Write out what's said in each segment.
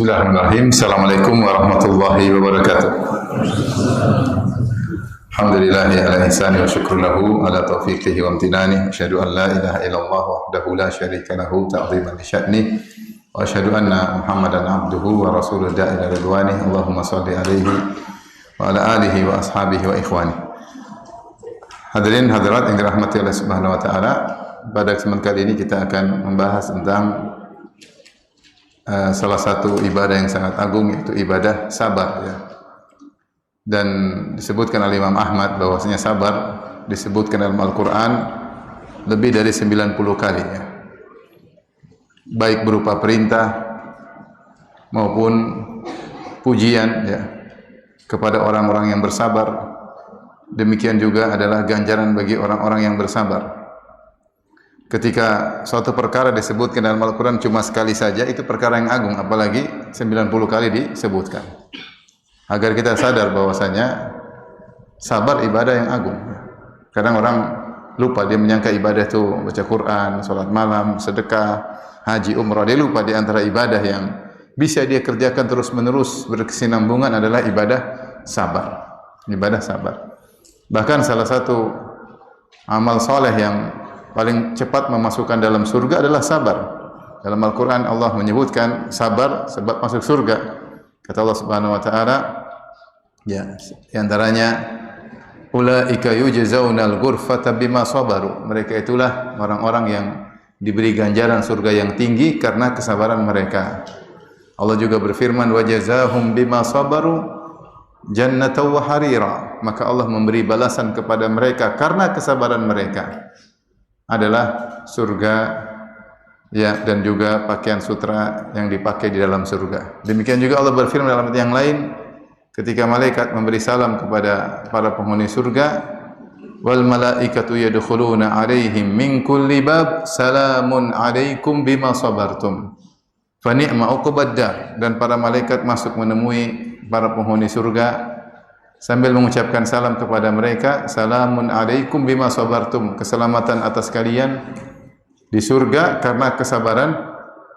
Bismillahirrahmanirrahim. Assalamualaikum warahmatullahi wabarakatuh. Alhamdulillahi ala ihsani wa syukru lahu ala taufiqihi wa amtinani. Asyhadu an la ilaha illallah wahdahu la syarika lahu ta'ziman li sya'ni. Wa asyhadu anna Muhammadan abduhu wa rasuluhu da'ila ridwani. Allahumma salli alaihi wa ala alihi wa ashabihi wa ikhwani. Hadirin hadirat yang dirahmati oleh Subhanahu wa taala, pada kesempatan kali ini kita akan membahas tentang salah satu ibadah yang sangat agung, yaitu ibadah sabar, ya. Dan disebutkan oleh Imam Ahmad bahwasanya sabar disebutkan dalam Al-Quran lebih dari 90 kali, ya. Baik berupa perintah maupun pujian, ya, kepada orang-orang yang bersabar. Demikian juga adalah ganjaran bagi orang-orang yang bersabar. Ketika suatu perkara disebutkan dalam Al-Quran cuma sekali saja, itu perkara yang agung, apalagi 90 kali disebutkan. Agar kita sadar bahwasanya sabar ibadah yang agung. Kadang orang lupa, dia menyangka ibadah itu baca Quran, salat malam, sedekah, haji, umrah. Dia lupa di antara ibadah yang bisa dia kerjakan terus-menerus berkesinambungan adalah ibadah sabar. Ibadah sabar. Bahkan salah satu amal soleh yang paling cepat memasukkan dalam surga adalah sabar. Dalam Al-Quran Allah menyebutkan sabar sebab masuk surga. Kata Allah Subhanahu wa taala, ya, di antaranya ulaika yujzaunal ghurfata bima sabaru. Mereka itulah orang-orang yang diberi ganjaran surga yang tinggi karena kesabaran mereka. Allah juga berfirman wa jazahum bima sabaru jannatan wa harira. Maka Allah memberi balasan kepada mereka karena kesabaran mereka adalah surga, ya, dan juga pakaian sutra yang dipakai di dalam surga. Demikian juga Allah berfirman dalam ayat yang lain ketika malaikat memberi salam kepada para penghuni surga, wal malaikatu yadkhuluna alaihim min kulli bab salamun alaikum bima sabartum fa ni'ma uqbad dar. Dan para malaikat masuk menemui para penghuni surga sambil mengucapkan salam kepada mereka, salamun alaikum bima sabartum, keselamatan atas kalian di surga karena kesabaran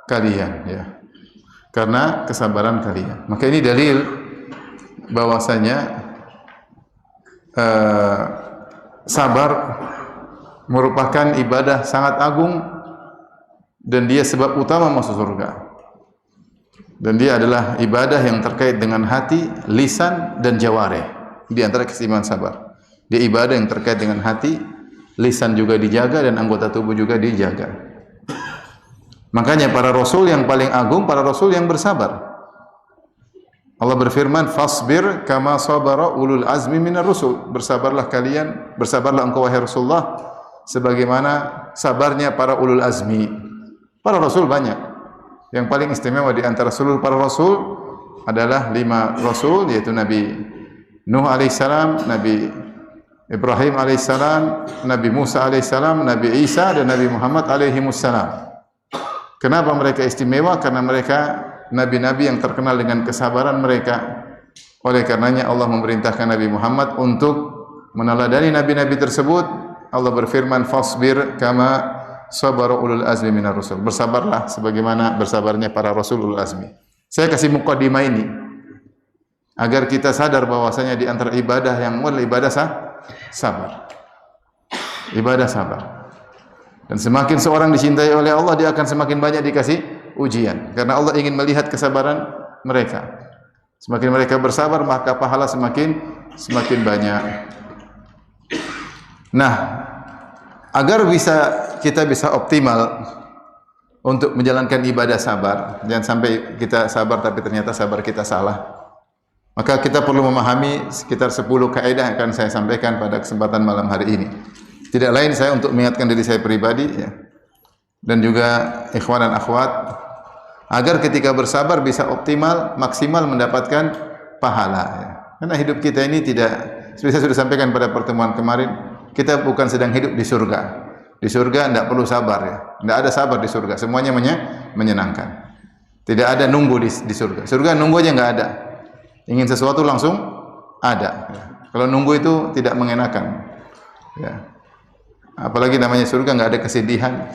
kalian, ya. Karena kesabaran kalian. Maka ini dalil bahwasanya sabar merupakan ibadah sangat agung dan dia sebab utama masuk surga. Dan dia adalah ibadah yang terkait dengan hati, lisan, dan jawareh. Di antara keistimewaan sabar, dia ibadah yang terkait dengan hati, lisan juga dijaga, dan anggota tubuh juga dijaga. Makanya para rasul yang paling agung, para rasul yang bersabar. Allah berfirman, fasbir kama sabara ulul azmi minar rusul. Bersabarlah kalian, bersabarlah engkau wahai Rasulullah sebagaimana sabarnya para ulul azmi. Para rasul banyak. Yang paling istimewa di antara seluruh para rasul adalah 5 rasul, yaitu Nabi Nuh alaihissalam, Nabi Ibrahim alaihissalam, Nabi Musa alaihissalam, Nabi Isa, dan Nabi Muhammad alaihimussalam. Kenapa mereka istimewa? Karena mereka nabi-nabi yang terkenal dengan kesabaran mereka. Oleh karenanya Allah memerintahkan Nabi Muhammad untuk meneladani nabi-nabi tersebut. Allah berfirman, fasbir kama sabara ulul azmi minar rusul. Bersabarlah sebagaimana bersabarnya para rasul ulul azmi. Saya kasih mukadimah ini agar kita sadar bahwasanya di antara ibadah yang mulia ibadah sabar. Ibadah sabar. Dan semakin seorang dicintai oleh Allah, dia akan semakin banyak dikasih ujian karena Allah ingin melihat kesabaran mereka. Semakin mereka bersabar, maka pahala semakin banyak. Nah, agar kita bisa optimal untuk menjalankan ibadah sabar, jangan sampai kita sabar tapi ternyata sabar kita salah. Maka kita perlu memahami sekitar 10 kaidah yang akan saya sampaikan pada kesempatan malam hari ini. Tidak lain saya untuk mengingatkan diri saya pribadi, ya, dan juga ikhwan dan akhwat, agar ketika bersabar bisa optimal, maksimal mendapatkan pahala, ya. Karena hidup kita ini tidak, seperti saya sudah sampaikan pada pertemuan kemarin, kita bukan sedang hidup di surga. Di surga tidak perlu sabar, ya. Tidak ada sabar di surga. Semuanya menyenangkan. Tidak ada nunggu di surga. Surga nunggu aja nggak ada. Ingin sesuatu langsung ada. Ya. Kalau nunggu itu tidak mengenakan. Ya. Apalagi namanya surga nggak ada kesedihan.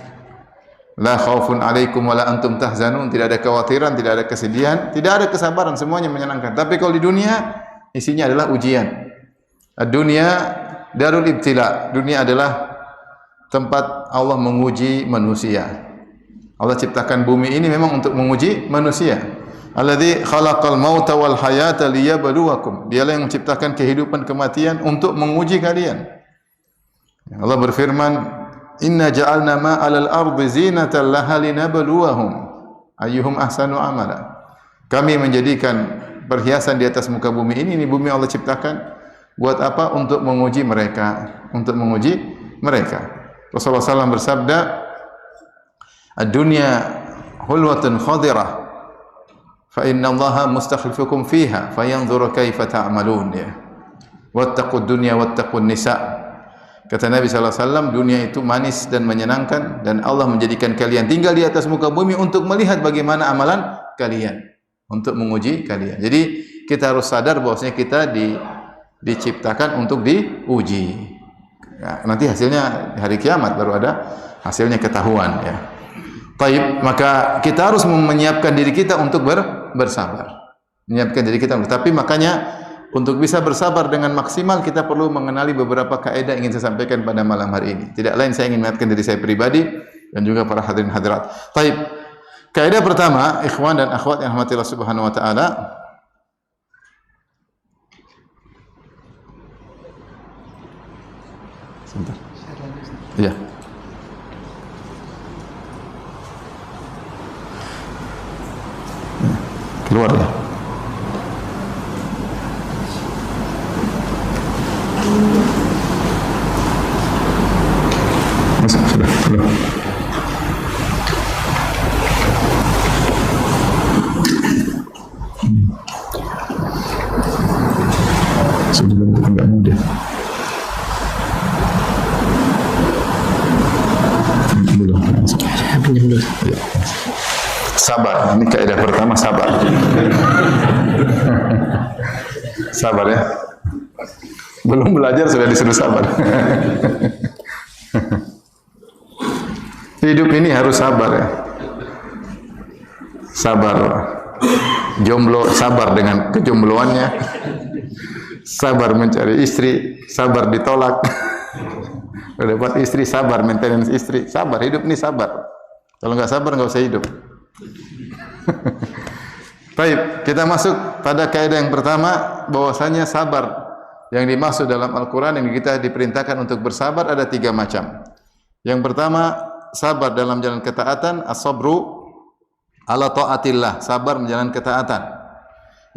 La khaufun 'alaikum wa la antum tahzanun, tidak ada kekhawatiran, tidak ada kesedihan, tidak ada kesabaran, semuanya menyenangkan. Tapi kalau di dunia isinya adalah ujian. Dunia darul ibtila. Dunia adalah tempat Allah menguji manusia. Allah ciptakan bumi ini memang untuk menguji manusia. Alladzi khalaqal mauta wal hayata liyabluwakum. Dialah yang menciptakan kehidupan kematian untuk menguji kalian. Allah berfirman, "Inna ja'alna ma 'alal ardi zinatan laha linabluwahum ayyuhum ahsanu amala." Kami menjadikan perhiasan di atas muka bumi ini bumi Allah ciptakan buat apa? Untuk menguji mereka, untuk menguji mereka. Rasulullah SAW bersabda, "Ad-dunya hulwatun khadirah, fa inna Allaha mustakhlifukum fiha, fayanzuru kaifa ta'malun." Ya. Wattaqud dunya wattaqun nisa. Kata Nabi SAW, dunia itu manis dan menyenangkan, dan Allah menjadikan kalian tinggal di atas muka bumi untuk melihat bagaimana amalan kalian, untuk menguji kalian. Jadi kita harus sadar bahwasanya kita diciptakan untuk diuji. Ya, nanti hasilnya di hari kiamat baru ada hasilnya ketahuan. Ya. Baik, maka kita harus menyiapkan diri kita untuk bersabar. Menyiapkan diri kita. Tapi makanya untuk bisa bersabar dengan maksimal kita perlu mengenali beberapa kaidah yang ingin saya sampaikan pada malam hari ini. Tidak lain saya ingin mengingatkan diri saya pribadi dan juga para hadirin hadirat. Baik. Kaidah pertama, ikhwan dan akhwat yang rahmati Allah Subhanahu wa taala, sebentar. Iya. Keluar ya. Masuk sudah. Sudah enggak mudah. Belum. Ya. Sabar. Ini kaidah pertama, sabar. Sabar ya. Belum belajar sudah disuruh sabar. Hidup ini harus sabar ya. Sabar. Jomblo sabar dengan kejombloannya. Sabar mencari istri, sabar ditolak. Dapat istri, sabar maintenance istri, sabar. Hidup ini sabar. Kalau enggak sabar enggak usah hidup. Baik, kita masuk pada kaidah yang pertama, bahwasanya sabar yang dimaksud dalam Al-Quran yang kita diperintahkan untuk bersabar ada 3 macam. Yang pertama, sabar dalam jalan ketaatan, as-sabru ala ta'atillah, sabar menjalankan ketaatan.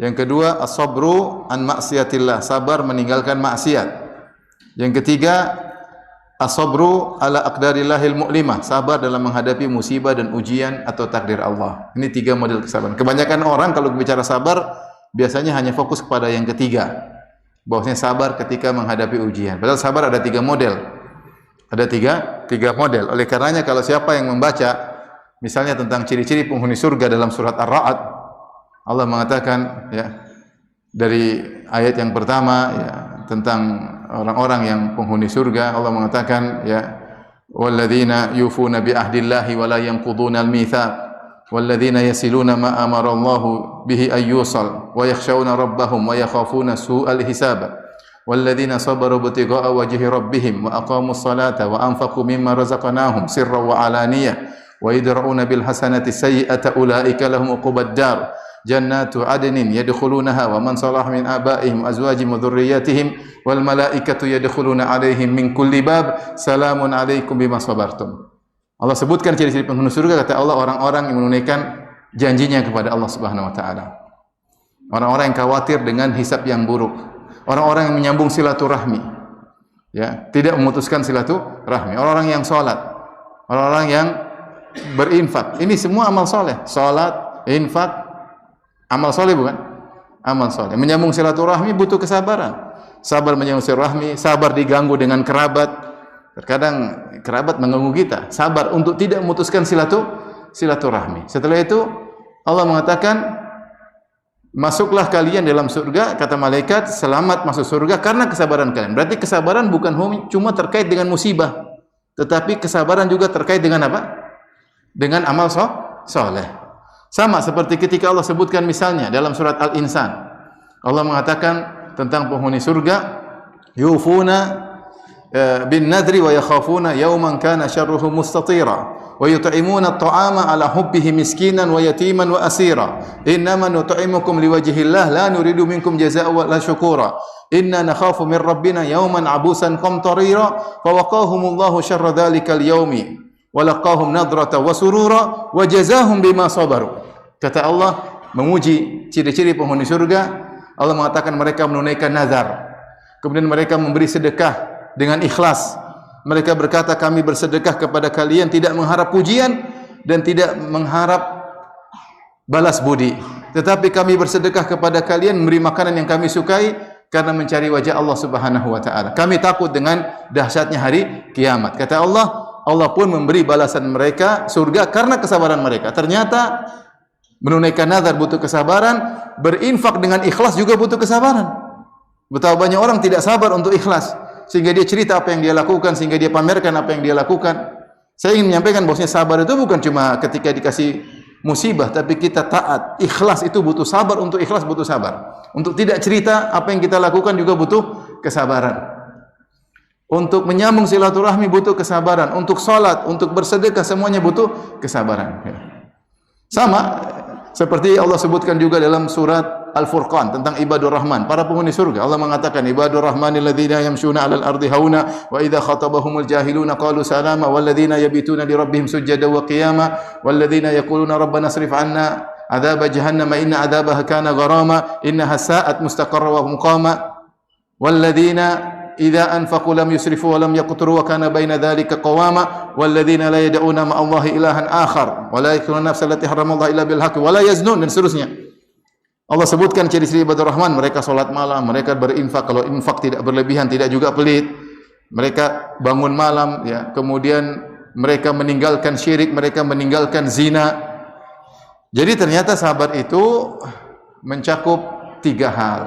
Yang kedua, as-sabru an maksiatillah, sabar meninggalkan maksiat. Yang ketiga, as-sabru ala aqdarillahil mu'limah, sabar dalam menghadapi musibah dan ujian atau takdir Allah. Ini 3 model kesabaran. Kebanyakan orang kalau bicara sabar biasanya hanya fokus kepada yang ketiga, bahwasanya sabar ketika menghadapi ujian. Padahal sabar ada 3 model. Ada tiga model. Oleh karenanya kalau siapa yang membaca misalnya tentang ciri-ciri penghuni surga dalam surat Ar-Ra'd, Allah mengatakan ya dari ayat yang pertama ya tentang orang-orang yang penghuni surga, Allah mengatakan ya walladzina yufuna bi ahdillahi wa la yanquduna al-mitsaq walladzina yasiluna ma amara Allahu bihi ayyusal wa yakhshawna rabbahum wa yakhafuna su'al hisab walladzina sabaru ibtigha'a wajhi rabbihim wa aqamus salata wa anfaqu mimma razaqnahum sirran wa alaniyah wa yadra'una bil hasanati sayyi'ata ulaika lahum uqubad dar jannatu adnin yadkhulunaha wa man salaha min abaihim azwajihim wa dhurriyyatihim wal malaikatu yadkhuluna alaihim min kulli bab salamun alaikum bima sabartum. Allah sebutkan ciri-ciri penghuni surga, kata Allah, orang-orang yang menunaikan janjinya kepada Allah Subhanahu wa taala. Orang-orang yang khawatir dengan hisab yang buruk. Orang-orang yang menyambung silaturahmi. Ya, tidak memutuskan silaturahmi. Orang-orang yang salat. Orang-orang yang berinfak. Ini semua amal soleh. Salat, infak, amal soleh bukan? Amal soleh. Menyambung silaturahmi butuh kesabaran. Sabar menyambung silaturahmi, sabar diganggu dengan kerabat. Terkadang kerabat mengganggu kita. Sabar untuk tidak memutuskan silaturahmi. Setelah itu Allah mengatakan, masuklah kalian dalam surga, kata malaikat, selamat masuk surga karena kesabaran kalian. Berarti kesabaran bukan cuma terkait dengan musibah, tetapi kesabaran juga terkait dengan apa? dengan amal soleh. Sama seperti ketika Allah sebutkan misalnya dalam surat Al-Insan. Allah mengatakan tentang penghuni surga, yufuna bin nadri wa yakhafuna yawman kana syarruhu mustatira wa yut'imuna at-ta'ama ala hubbihi miskinan wa yatiman wa asira innama nut'imukum liwajhillah la nuridu minkum jazaa'an wa la syukura inna nakhafu min rabbina yawman abusan qamtarira fa waqahumullahu syarra dzalikal yaumi wa laqahum nadrata wa surura wa jazaahum bima sabaru. Kata Allah memuji ciri-ciri penghuni surga. Allah mengatakan mereka menunaikan nazar, kemudian mereka memberi sedekah dengan ikhlas. Mereka berkata, kami bersedekah kepada kalian tidak mengharap pujian dan tidak mengharap balas budi, tetapi kami bersedekah kepada kalian memberi makanan yang kami sukai karena mencari wajah Allah Subhanahu wa taala. Kami takut dengan dahsyatnya hari kiamat. Kata Allah, Allah pun memberi balasan mereka surga karena kesabaran mereka. Ternyata menunaikan nazar butuh kesabaran, berinfak dengan ikhlas juga butuh kesabaran. Betapa banyak orang tidak sabar untuk ikhlas, sehingga dia cerita apa yang dia lakukan, sehingga dia pamerkan apa yang dia lakukan. Saya ingin menyampaikan bahwasanya sabar itu bukan cuma ketika dikasih musibah, tapi kita taat. Ikhlas itu butuh sabar, untuk ikhlas butuh sabar. Untuk tidak cerita apa yang kita lakukan juga butuh kesabaran. Untuk menyambung silaturahmi butuh kesabaran. Untuk salat, untuk bersedekah semuanya butuh kesabaran. Sama seperti Allah sebutkan juga dalam surat Al-Furqan tentang ibadur rahman, para penghuni surga. Allah mengatakan ibadur rahmanil ladzina yamshuna 'alal ardi hauna wa idza khatabahumul jahiluna qalu salama wal ladzina yabituna li rabbihim sujada wa qiyama wal ladzina yaquluna rabbana asrif 'anna 'adzaba jahannam inna 'adzabaha kana gharama innaha sa'at mustaqarra wa muqama wal ladzina idza anfaqu lam yusrifu wa lam yaqturu wa kana baina dzalika qawama wal ladzina la yad'una ma Allahi ilahan akhar wa la yaqtuluna nafsa allati haramallahu illa bil haqqi wa la yaznun, dan seterusnya. Allah sebutkan ciri-ciri ibadur rahman, mereka salat malam, mereka berinfak, kalau infak tidak berlebihan, tidak juga pelit. Mereka bangun malam, ya, kemudian mereka meninggalkan syirik, mereka meninggalkan zina. Jadi ternyata sahabat itu mencakup 3 hal.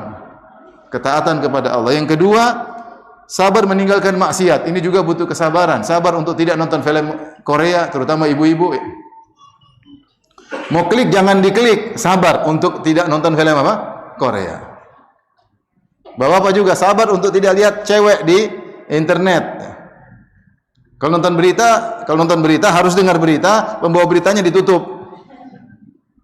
Ketaatan kepada Allah. Yang kedua, sabar meninggalkan maksiat. Ini juga butuh kesabaran. Sabar untuk tidak nonton film Korea, terutama ibu-ibu. Mau klik jangan diklik, sabar untuk tidak nonton film apa? Korea. Bapak-bapak juga sabar untuk tidak lihat cewek di internet. Kalau nonton berita harus dengar berita, pembawa beritanya ditutup.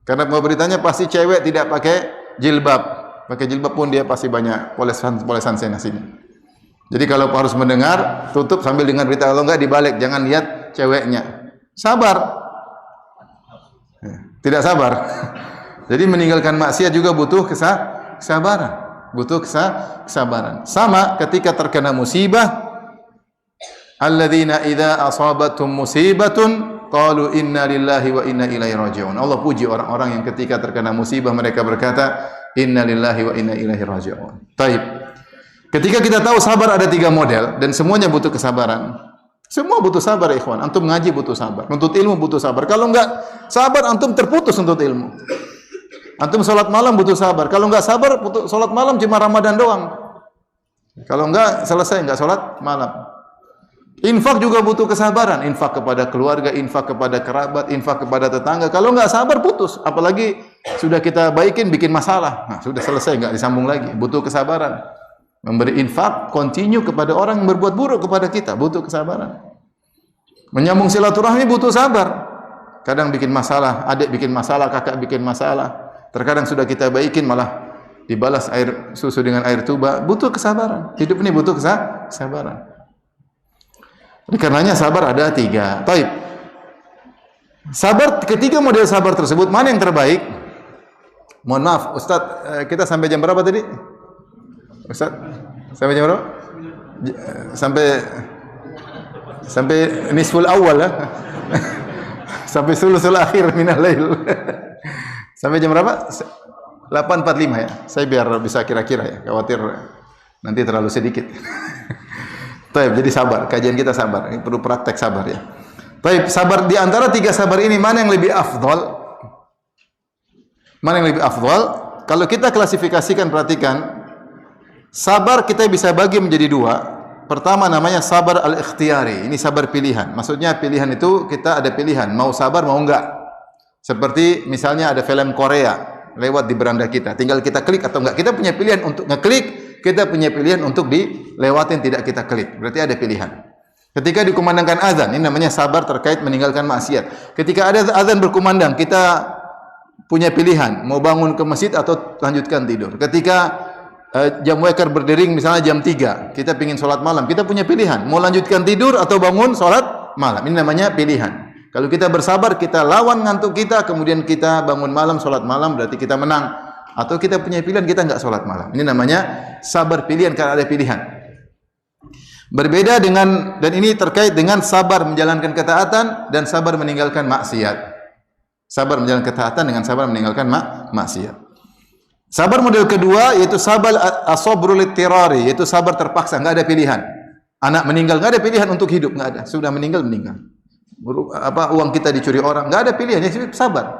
Karena pembawa beritanya pasti cewek tidak pakai jilbab. Pakai jilbab pun dia pasti banyak polesan sana sini. Jadi kalau harus mendengar, tutup sambil dengar berita. Kalau enggak dibalik, jangan lihat ceweknya. Sabar. Tidak sabar. Jadi meninggalkan maksiat juga butuh kesabaran. Butuh kesabaran. Sama ketika terkena musibah, alladzina idza asabatum musibatun qalu inna lillahi wa inna ilaihi raji'un. Allah puji orang-orang yang ketika terkena musibah mereka berkata inna lillahi wa inna ilaihi raji'un. Baik. Ketika kita tahu sabar ada 3 model dan semuanya butuh kesabaran. Semua butuh sabar, ikhwan. Antum ngaji butuh sabar, nuntut ilmu butuh sabar. Kalau enggak sabar, antum terputus nuntut ilmu. Antum salat malam butuh sabar. Kalau enggak sabar, salat malam cuma Ramadan doang. Kalau enggak selesai, enggak salat malam. Infak juga butuh kesabaran. Infak kepada keluarga, infak kepada kerabat, infak kepada tetangga. Kalau enggak sabar, putus. Apalagi sudah kita baikin, bikin masalah. Nah, sudah selesai, enggak disambung lagi. Butuh kesabaran. Memberi infak, continue kepada orang yang berbuat buruk kepada kita, butuh kesabaran. Menyambung silaturahmi butuh sabar. Kadang bikin masalah, adik bikin masalah, kakak bikin masalah. Terkadang sudah kita baikin malah dibalas air susu dengan air tuba. Butuh kesabaran. Hidup ini butuh kesabaran. Oleh karenanya sabar ada 3. Baik. Sabar, ketiga model sabar tersebut mana yang terbaik? Mohon maaf, Ustaz, kita sampai jam berapa tadi? Ustaz, sampai jam berapa? Sampai nisful awal ya. Sampai sulusul akhir minal lail. Sampai jam berapa? 8.45 ya. Saya biar bisa kira-kira ya. Khawatir nanti terlalu sedikit. Baik, jadi sabar. Kajian kita sabar. Ini perlu praktek sabar ya. Baik, sabar di antara 3 sabar ini mana yang lebih afdal? Mana yang lebih afdal? Kalau kita klasifikasikan, perhatikan. Sabar kita bisa bagi menjadi 2. Pertama namanya sabar al-ikhtiyari. Ini sabar pilihan. Maksudnya pilihan itu kita ada pilihan, mau sabar mau enggak. Seperti misalnya ada film Korea lewat di beranda kita, tinggal kita klik atau enggak. Kita punya pilihan untuk ngeklik, kita punya pilihan untuk dilewatin tidak kita klik. Berarti ada pilihan. Ketika dikumandangkan azan, ini namanya sabar terkait meninggalkan maksiat. Ketika ada azan berkumandang, kita punya pilihan, mau bangun ke masjid atau lanjutkan tidur. Ketika jam waker berdering misalnya jam 3, kita ingin sholat malam, kita punya pilihan, mau lanjutkan tidur atau bangun sholat malam. Ini namanya pilihan. Kalau kita bersabar, kita lawan ngantuk kita, kemudian kita bangun malam, sholat malam, berarti kita menang. Atau kita punya pilihan, kita enggak sholat malam. Ini namanya sabar pilihan, karena ada pilihan. Berbeda dengan, dan ini terkait dengan sabar menjalankan ketaatan dan sabar meninggalkan maksiat. Sabar menjalankan ketaatan dengan sabar meninggalkan maksiat. Sabar model kedua yaitu sabar as-sabrul ittirari, yaitu sabar terpaksa, enggak ada pilihan. Anak meninggal enggak ada pilihan untuk hidup, enggak ada. Sudah meninggal. Uang kita dicuri orang, enggak ada pilihan, ya sabar.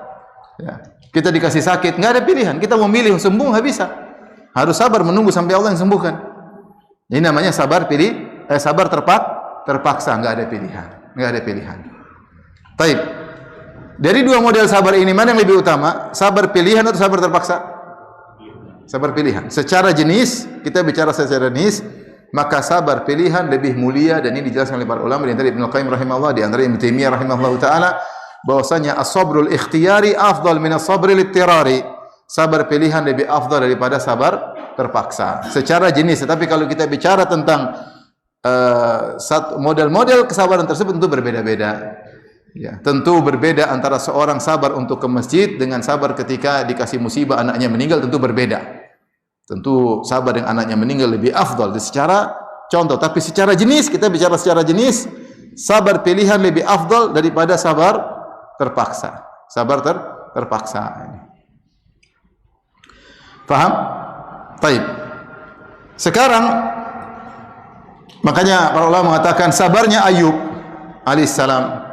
Ya. Kita dikasih sakit, enggak ada pilihan. Kita mau milih sembuh enggak bisa. Harus sabar menunggu sampai Allah yang sembuhkan. Ini namanya sabar terpaksa, enggak ada pilihan. Enggak ada pilihan. Baik. Dari dua model sabar ini mana yang lebih utama? Sabar pilihan atau sabar terpaksa? Sabar pilihan. Secara jenis, kita bicara secara jenis, maka sabar pilihan lebih mulia, dan ini dijelaskan oleh para ulama di antara Ibnu Qayyim rahimahullah, di antara Ibnu Taimiyah rahimahullah taala, bahwasanya as-sabrul ikhtiyari afdal min as-sabril ittirari. Sabar pilihan lebih afdal daripada sabar terpaksa. Secara jenis, tetapi kalau kita bicara tentang model-model kesabaran tersebut tentu berbeda-beda. Ya, tentu berbeda antara seorang sabar untuk ke masjid dengan sabar ketika dikasih musibah anaknya meninggal, tentu berbeda. Tentu sabar dengan anaknya meninggal lebih afdal secara contoh, tapi secara jenis, kita bicara secara jenis, sabar pilihan lebih afdal daripada sabar terpaksa. Sabar terpaksa. Faham? Baik. Sekarang makanya para ulama mengatakan sabarnya Ayub alaihissalam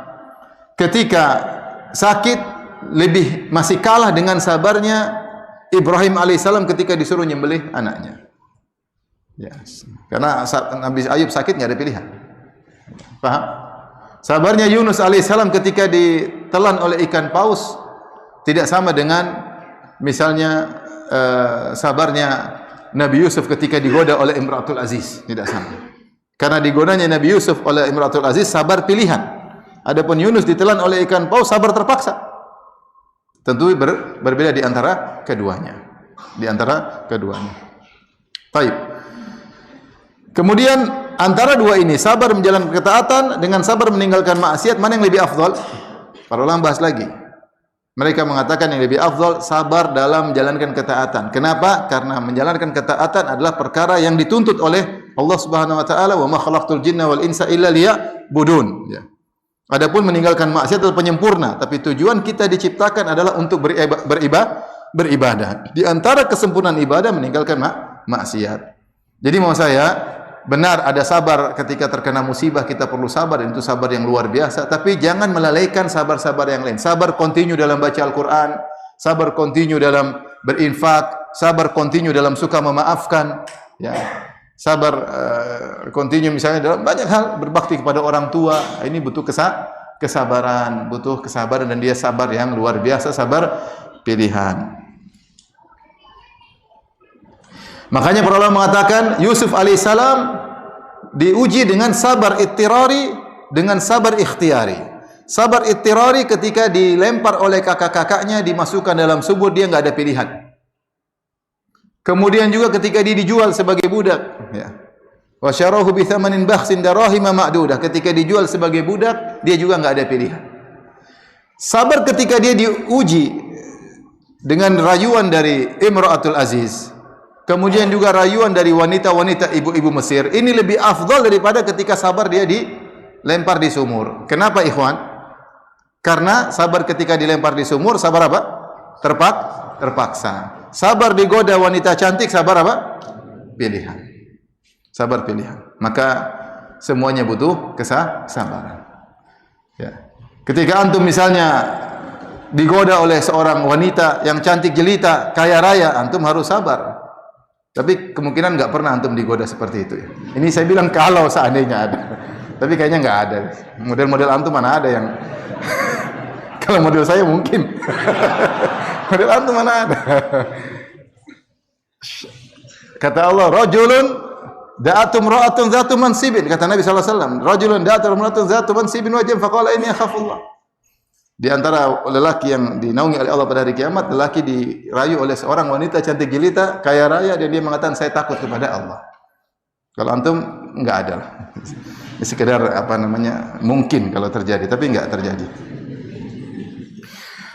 ketika sakit masih kalah dengan sabarnya Ibrahim alaihissalam ketika disuruh nyembelih anaknya. Yes. Karena Nabi Ayub sakit enggak ada pilihan. Paham? Sabarnya Yunus alaihissalam ketika ditelan oleh ikan paus tidak sama dengan misalnya sabarnya Nabi Yusuf ketika digoda oleh Imratul Aziz, tidak sama. Karena digodanya Nabi Yusuf oleh Imratul Aziz sabar pilihan. Adapun Yunus ditelan oleh ikan paus sabar terpaksa. Tentu berbeda di antara keduanya. Baik. Kemudian antara dua ini, sabar menjalankan ketaatan dengan sabar meninggalkan maksiat, mana yang lebih afdal? Para ulama bahas lagi. Mereka mengatakan yang lebih afdal sabar dalam menjalankan ketaatan. Kenapa? Karena menjalankan ketaatan adalah perkara yang dituntut oleh Allah Subhanahu wa taala, "Wa ma khalaqtul jinna wal insa illa liya'budun." Ya. Adapun meninggalkan maksiat itu penyempurna, tapi tujuan kita diciptakan adalah untuk beribadah. Di antara kesempurnaan ibadah meninggalkan maksiat. Jadi mau saya, benar ada sabar ketika terkena musibah, kita perlu sabar, dan itu sabar yang luar biasa, tapi jangan melalaikan sabar-sabar yang lain. Sabar kontinu dalam baca Al-Qur'an, sabar kontinu dalam berinfak, sabar kontinu dalam suka memaafkan, ya. Sabar kontinu misalnya dalam banyak hal, berbakti kepada orang tua. Ini butuh kesabaran, dan dia sabar yang luar biasa, sabar pilihan. Makanya para ulama mengatakan Yusuf alaihissalam diuji dengan sabar ittirari dengan sabar ikhtiyari. Sabar ittirari ketika dilempar oleh kakak-kakaknya, dimasukkan dalam sumur, dia enggak ada pilihan. Kemudian juga ketika dia dijual sebagai budak, ya. Wa syarahu bi thamanin bakhsin darahima ma'dudah. Ketika dijual sebagai budak, dia juga enggak ada pilihan. Sabar ketika dia diuji dengan rayuan dari Imratul Aziz, kemudian juga rayuan dari wanita-wanita ibu-ibu Mesir, ini lebih afdal daripada ketika sabar dia dilempar di sumur. Kenapa ikhwan? Karena sabar ketika dilempar di sumur, sabar apa? Terpaksa. Sabar digoda wanita cantik, sabar apa? Pilihan. Sabar pilihan. Maka semuanya butuh kesabaran. Ya. Ketika antum misalnya digoda oleh seorang wanita yang cantik jelita, kaya raya, antum harus sabar. Tapi kemungkinan nggak pernah antum digoda seperti itu ya. Ini saya bilang kalau seandainya ada. Tapi kayaknya nggak ada. Model-model antum mana ada yang kalau model saya mungkin. Model antum mana ada. Kata Allah, rajulun da'atum ra'atun zatu mansibin. Kata Nabi SAW, rajulun da'atum ra'atun zatu mansibin wajib faqala ini akhafullah. Di antara lelaki yang dinaungi oleh Allah pada hari kiamat, lelaki dirayu oleh seorang wanita cantik jelita, kaya raya, dan dia mengatakan saya takut kepada Allah. Kalau antum enggak ada lah. Ini sekedar mungkin kalau terjadi, tapi enggak terjadi.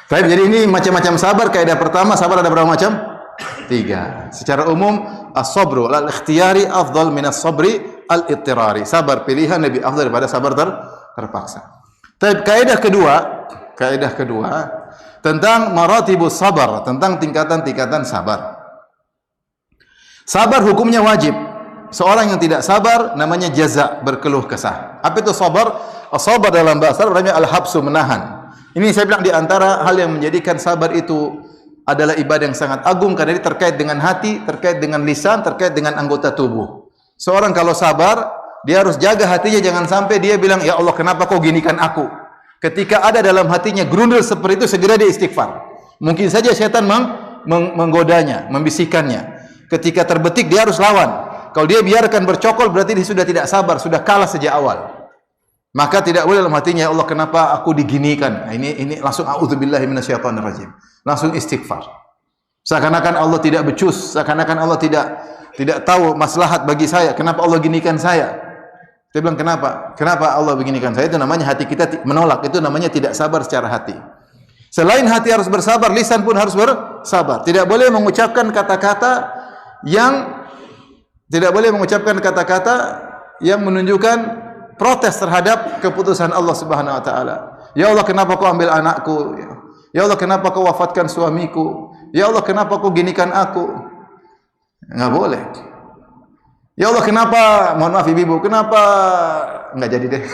Baik, jadi ini macam-macam sabar. Kaidah pertama, sabar ada berapa macam? 3. Secara umum, as-sabru al-ikhtiyari afdal min as-sabri al-ittirari. Sabar pilihan lebih afdal daripada sabar terpaksa. Tapi kaidah kedua tentang maratibus sabar, tentang tingkatan-tingkatan sabar. Sabar hukumnya wajib. Seorang yang tidak sabar namanya jaza, berkeluh kesah. Apa itu sabar? Sabar dalam bahasa Arab namanya al-habsu, menahan. Ini saya bilang di antara hal yang menjadikan sabar itu adalah ibadah yang sangat agung karena ini terkait dengan hati, terkait dengan lisan, terkait dengan anggota tubuh. Seorang kalau sabar, dia harus jaga hatinya jangan sampai dia bilang, "Ya Allah, kenapa kau ginikan aku?" Ketika ada dalam hatinya grundel seperti itu, segera dia istighfar. Mungkin saja syaitan menggodanya, membisikkannya. Ketika terbetik, dia harus lawan. Kalau dia biarkan bercokol, berarti dia sudah tidak sabar, sudah kalah sejak awal. Maka tidak boleh dalam hatinya, "Ya Allah, kenapa aku diginikan?" Nah, ini langsung a'udzubillahi minasyaitonirrajim. Langsung istighfar. Seakan-akan Allah tidak becus, seakan-akan Allah tidak tahu maslahat bagi saya. Kenapa Allah ginikan saya? Dia bilang, kenapa? Kenapa Allah beginikan saya? Itu namanya hati kita menolak. Itu namanya tidak sabar secara hati. Selain hati harus bersabar, lisan pun harus bersabar. Tidak boleh mengucapkan kata-kata yang menunjukkan protes terhadap keputusan Allah Subhanahu wa taala. Ya Allah, kenapa kau ambil anakku? Ya Allah, kenapa kau wafatkan suamiku? Ya Allah, kenapa kau ginikan aku? Enggak boleh. Ya Allah, kenapa, mohon maaf ibu, kenapa enggak jadi deh.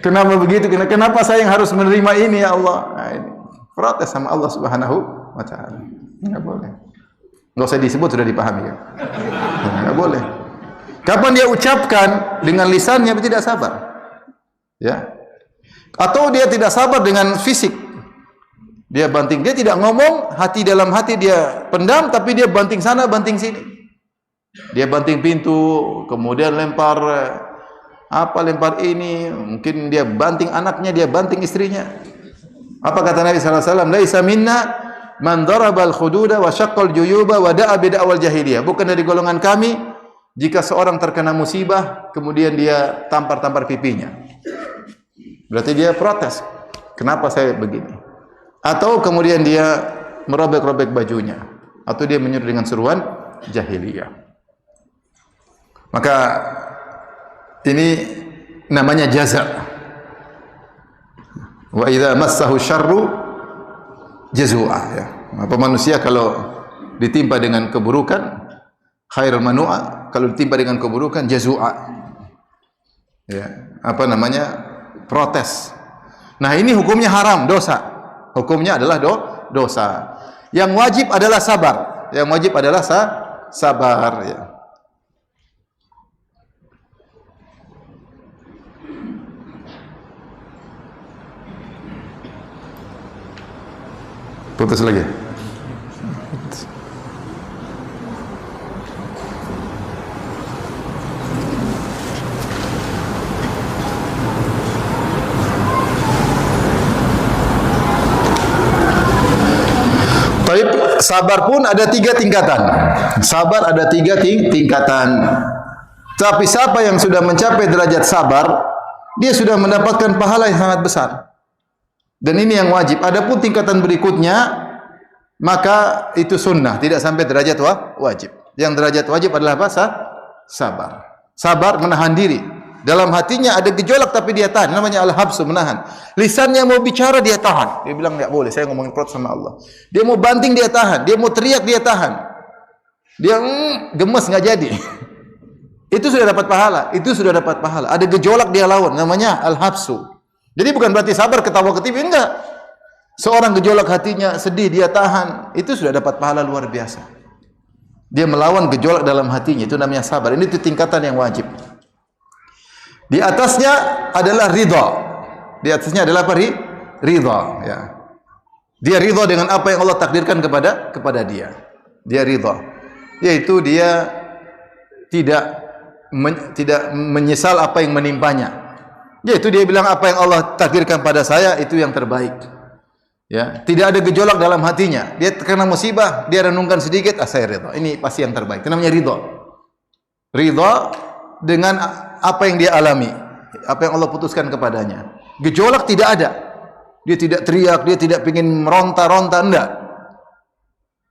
Kenapa begitu? Kenapa saya yang harus menerima ini ya Allah? Nah, ini protes sama Allah Subhanahu wa taala. Enggak boleh. Enggak usah disebut, sudah dipahami kan? Enggak boleh. Kapan dia ucapkan dengan lisannya tidak sabar? Ya. Atau dia tidak sabar dengan fisik. Dia banting, dia tidak ngomong, hati dalam hati dia pendam, tapi dia banting sana, banting sini. Dia banting pintu, kemudian lempar ini, mungkin dia banting anaknya, dia banting istrinya. Apa kata Nabi sallallahu alaihi wasallam? "Laisa minna man darabal khududa wa syaqqal juyuba wa da'a bid'awal jahiliyah." Bukan dari golongan kami jika seorang terkena musibah kemudian dia tampar-tampar pipinya. Berarti dia protes. Kenapa saya begini? Atau kemudian dia merobek-robek bajunya, atau dia menyuruh dengan seruan jahiliyah. Maka ini namanya jaza. Wa idza massahu syarru jazua, ya. Apa manusia kalau ditimpa dengan keburukan khairul manu'a, kalau ditimpa dengan keburukan jazua. Ya, apa namanya? Protes. Nah, ini hukumnya haram, dosa. Hukumnya adalah dosa. Yang wajib adalah sabar. Yang wajib adalah sabar, ya. Putus lagi. Sabar pun ada 3 tingkatan. Sabar ada 3 tingkatan. Tapi siapa yang sudah mencapai derajat sabar, dia sudah mendapatkan pahala yang sangat besar. Dan ini yang wajib. Adapun tingkatan berikutnya, maka itu sunnah, tidak sampai derajat wajib. Yang derajat wajib adalah apa? Sabar. Sabar menahan diri. Dalam hatinya ada gejolak tapi dia tahan. Namanya al-habsu, menahan. Lisannya mau bicara dia tahan. Dia bilang enggak boleh, saya ngomongin protes sama Allah. Dia mau banting dia tahan. Dia mau teriak dia tahan. Dia gemes enggak jadi. Itu sudah dapat pahala. Itu sudah dapat pahala. Ada gejolak dia lawan. Namanya al-habsu. Jadi bukan berarti sabar ketawa ketiwi, enggak. Seorang gejolak hatinya sedih dia tahan. Itu sudah dapat pahala luar biasa. Dia melawan gejolak dalam hatinya, itu namanya sabar. Ini itu tingkatan yang wajib. Di atasnya adalah ridha. Di atasnya adalah apa? Ridha, ya. Dia ridha dengan apa yang Allah takdirkan kepada dia. Dia ridha. Yaitu dia tidak menyesal apa yang menimpanya. Yaitu dia bilang apa yang Allah takdirkan pada saya itu yang terbaik. Ya, tidak ada gejolak dalam hatinya. Dia terkena musibah, dia renungkan sedikit, saya ridha. Ini pasti yang terbaik. Itu namanya ridha. Ridha dengan apa yang dia alami, apa yang Allah putuskan kepadanya. Gejolak tidak ada. Dia tidak teriak, dia tidak ingin meronta-ronta, enggak.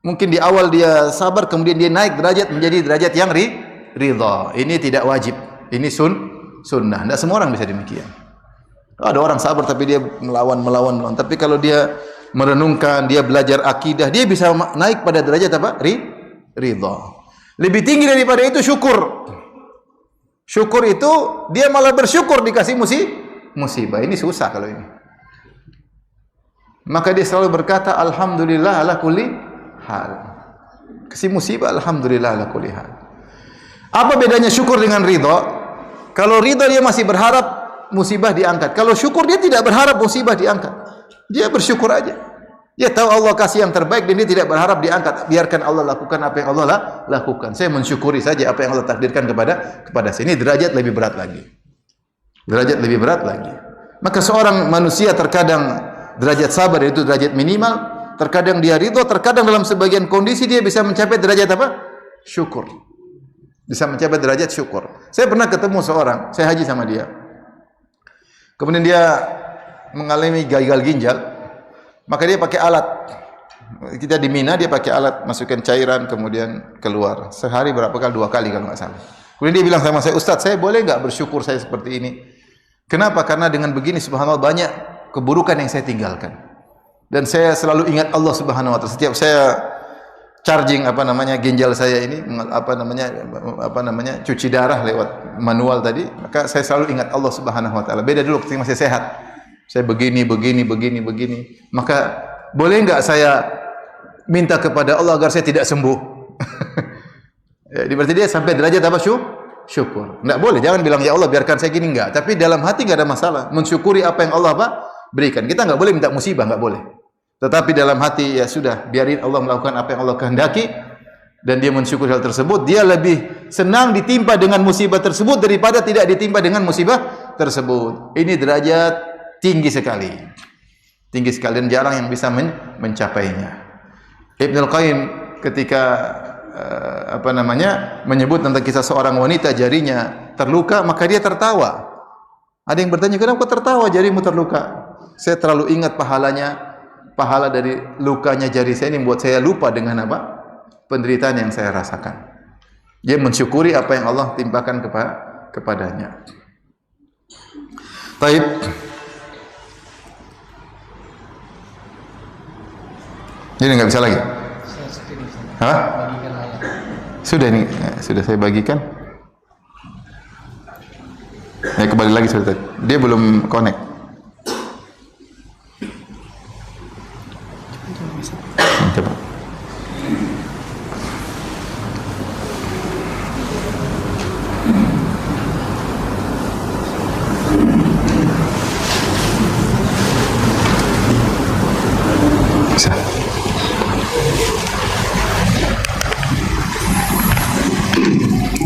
Mungkin di awal dia sabar, kemudian dia naik derajat menjadi derajat yang ridha. Ini tidak wajib. Ini sunnah. Tidak semua orang bisa demikian. Ada orang sabar tapi dia melawan. Tapi kalau dia merenungkan, dia belajar akidah, dia bisa naik pada derajat apa? Ridha. Lebih tinggi daripada itu syukur. Syukur itu dia malah bersyukur dikasih musibah. Ini susah kalau ini. Maka dia selalu berkata alhamdulillah ala kulli hal. Kasih musibah alhamdulillah ala kulli hal. Apa bedanya syukur dengan ridha? Kalau ridha dia masih berharap musibah diangkat. Kalau syukur dia tidak berharap musibah diangkat. Dia bersyukur aja. Dia tahu Allah kasih yang terbaik dan dia tidak berharap diangkat. Biarkan Allah lakukan apa yang Allah lakukan. Saya mensyukuri saja apa yang Allah takdirkan kepada saya. Ini derajat lebih berat lagi. Derajat lebih berat lagi. Maka seorang manusia terkadang derajat sabar itu derajat minimal, terkadang dia ridha, terkadang dalam sebagian kondisi dia bisa mencapai derajat apa? Syukur. Bisa mencapai derajat syukur. Saya pernah ketemu seorang, saya haji sama dia. Kemudian dia mengalami gagal ginjal, maka dia pakai alat. Kita di Mina, dia pakai alat, masukkan cairan, kemudian keluar. Sehari berapa kali? 2 kali kalau nggak salah. Kemudian dia bilang sama saya, Ustaz, saya boleh nggak bersyukur saya seperti ini? Kenapa? Karena dengan begini, subhanallah, banyak keburukan yang saya tinggalkan. Dan saya selalu ingat Allah subhanahu wa ta'ala. Setiap saya charging ginjal saya ini cuci darah lewat manual tadi, maka saya selalu ingat Allah Subhanahu wa taala. Beda dulu ketika masih sehat. Saya begini. Maka boleh enggak saya minta kepada Allah agar saya tidak sembuh? Ya, berarti dia sampai derajat apa? Syukur. Enggak boleh, jangan bilang ya Allah biarkan saya gini, enggak. Tapi dalam hati enggak ada masalah, mensyukuri apa yang Allah berikan. Kita enggak boleh minta musibah, enggak boleh. Tetapi dalam hati ya sudah, biarin Allah melakukan apa yang Allah kehendaki dan dia mensyukuri hal tersebut. Dia lebih senang ditimpa dengan musibah tersebut daripada tidak ditimpa dengan musibah tersebut. Ini derajat tinggi sekali. Tinggi sekali dan jarang yang bisa mencapainya. Ibnul Qayyim ketika menyebut tentang kisah seorang wanita jarinya terluka, maka dia tertawa. Ada yang bertanya, "Kenapa tertawa jarimu terluka?" Saya terlalu ingat pahala dari lukanya jari saya ini membuat saya lupa dengan apa? Penderitaan yang saya rasakan. Dia mensyukuri apa yang Allah timpakan kepadanya. Baik. Jadi enggak bisa lagi. Hah? Sudah ini, sudah saya bagikan. Ya, kembali lagi sudah. Dia belum connect. Coba. Bisa.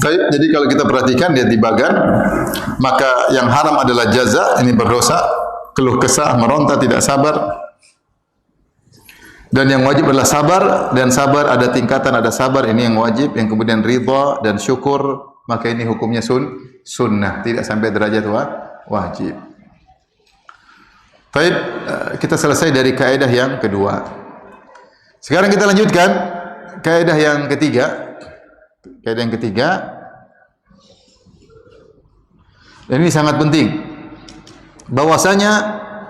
Baik, jadi kalau kita perhatikan dia dibagan, maka yang haram adalah jaza, ini berdosa, keluh kesah, meronta, tidak sabar. Dan yang wajib adalah sabar, dan sabar ada tingkatan, ada sabar ini yang wajib, yang kemudian ridha dan syukur, maka ini hukumnya sunnah, tidak sampai derajat wajib. Baik, kita selesai dari kaidah yang kedua. Sekarang kita lanjutkan kaidah yang ketiga. Kaidah yang ketiga, dan ini sangat penting, bahwasanya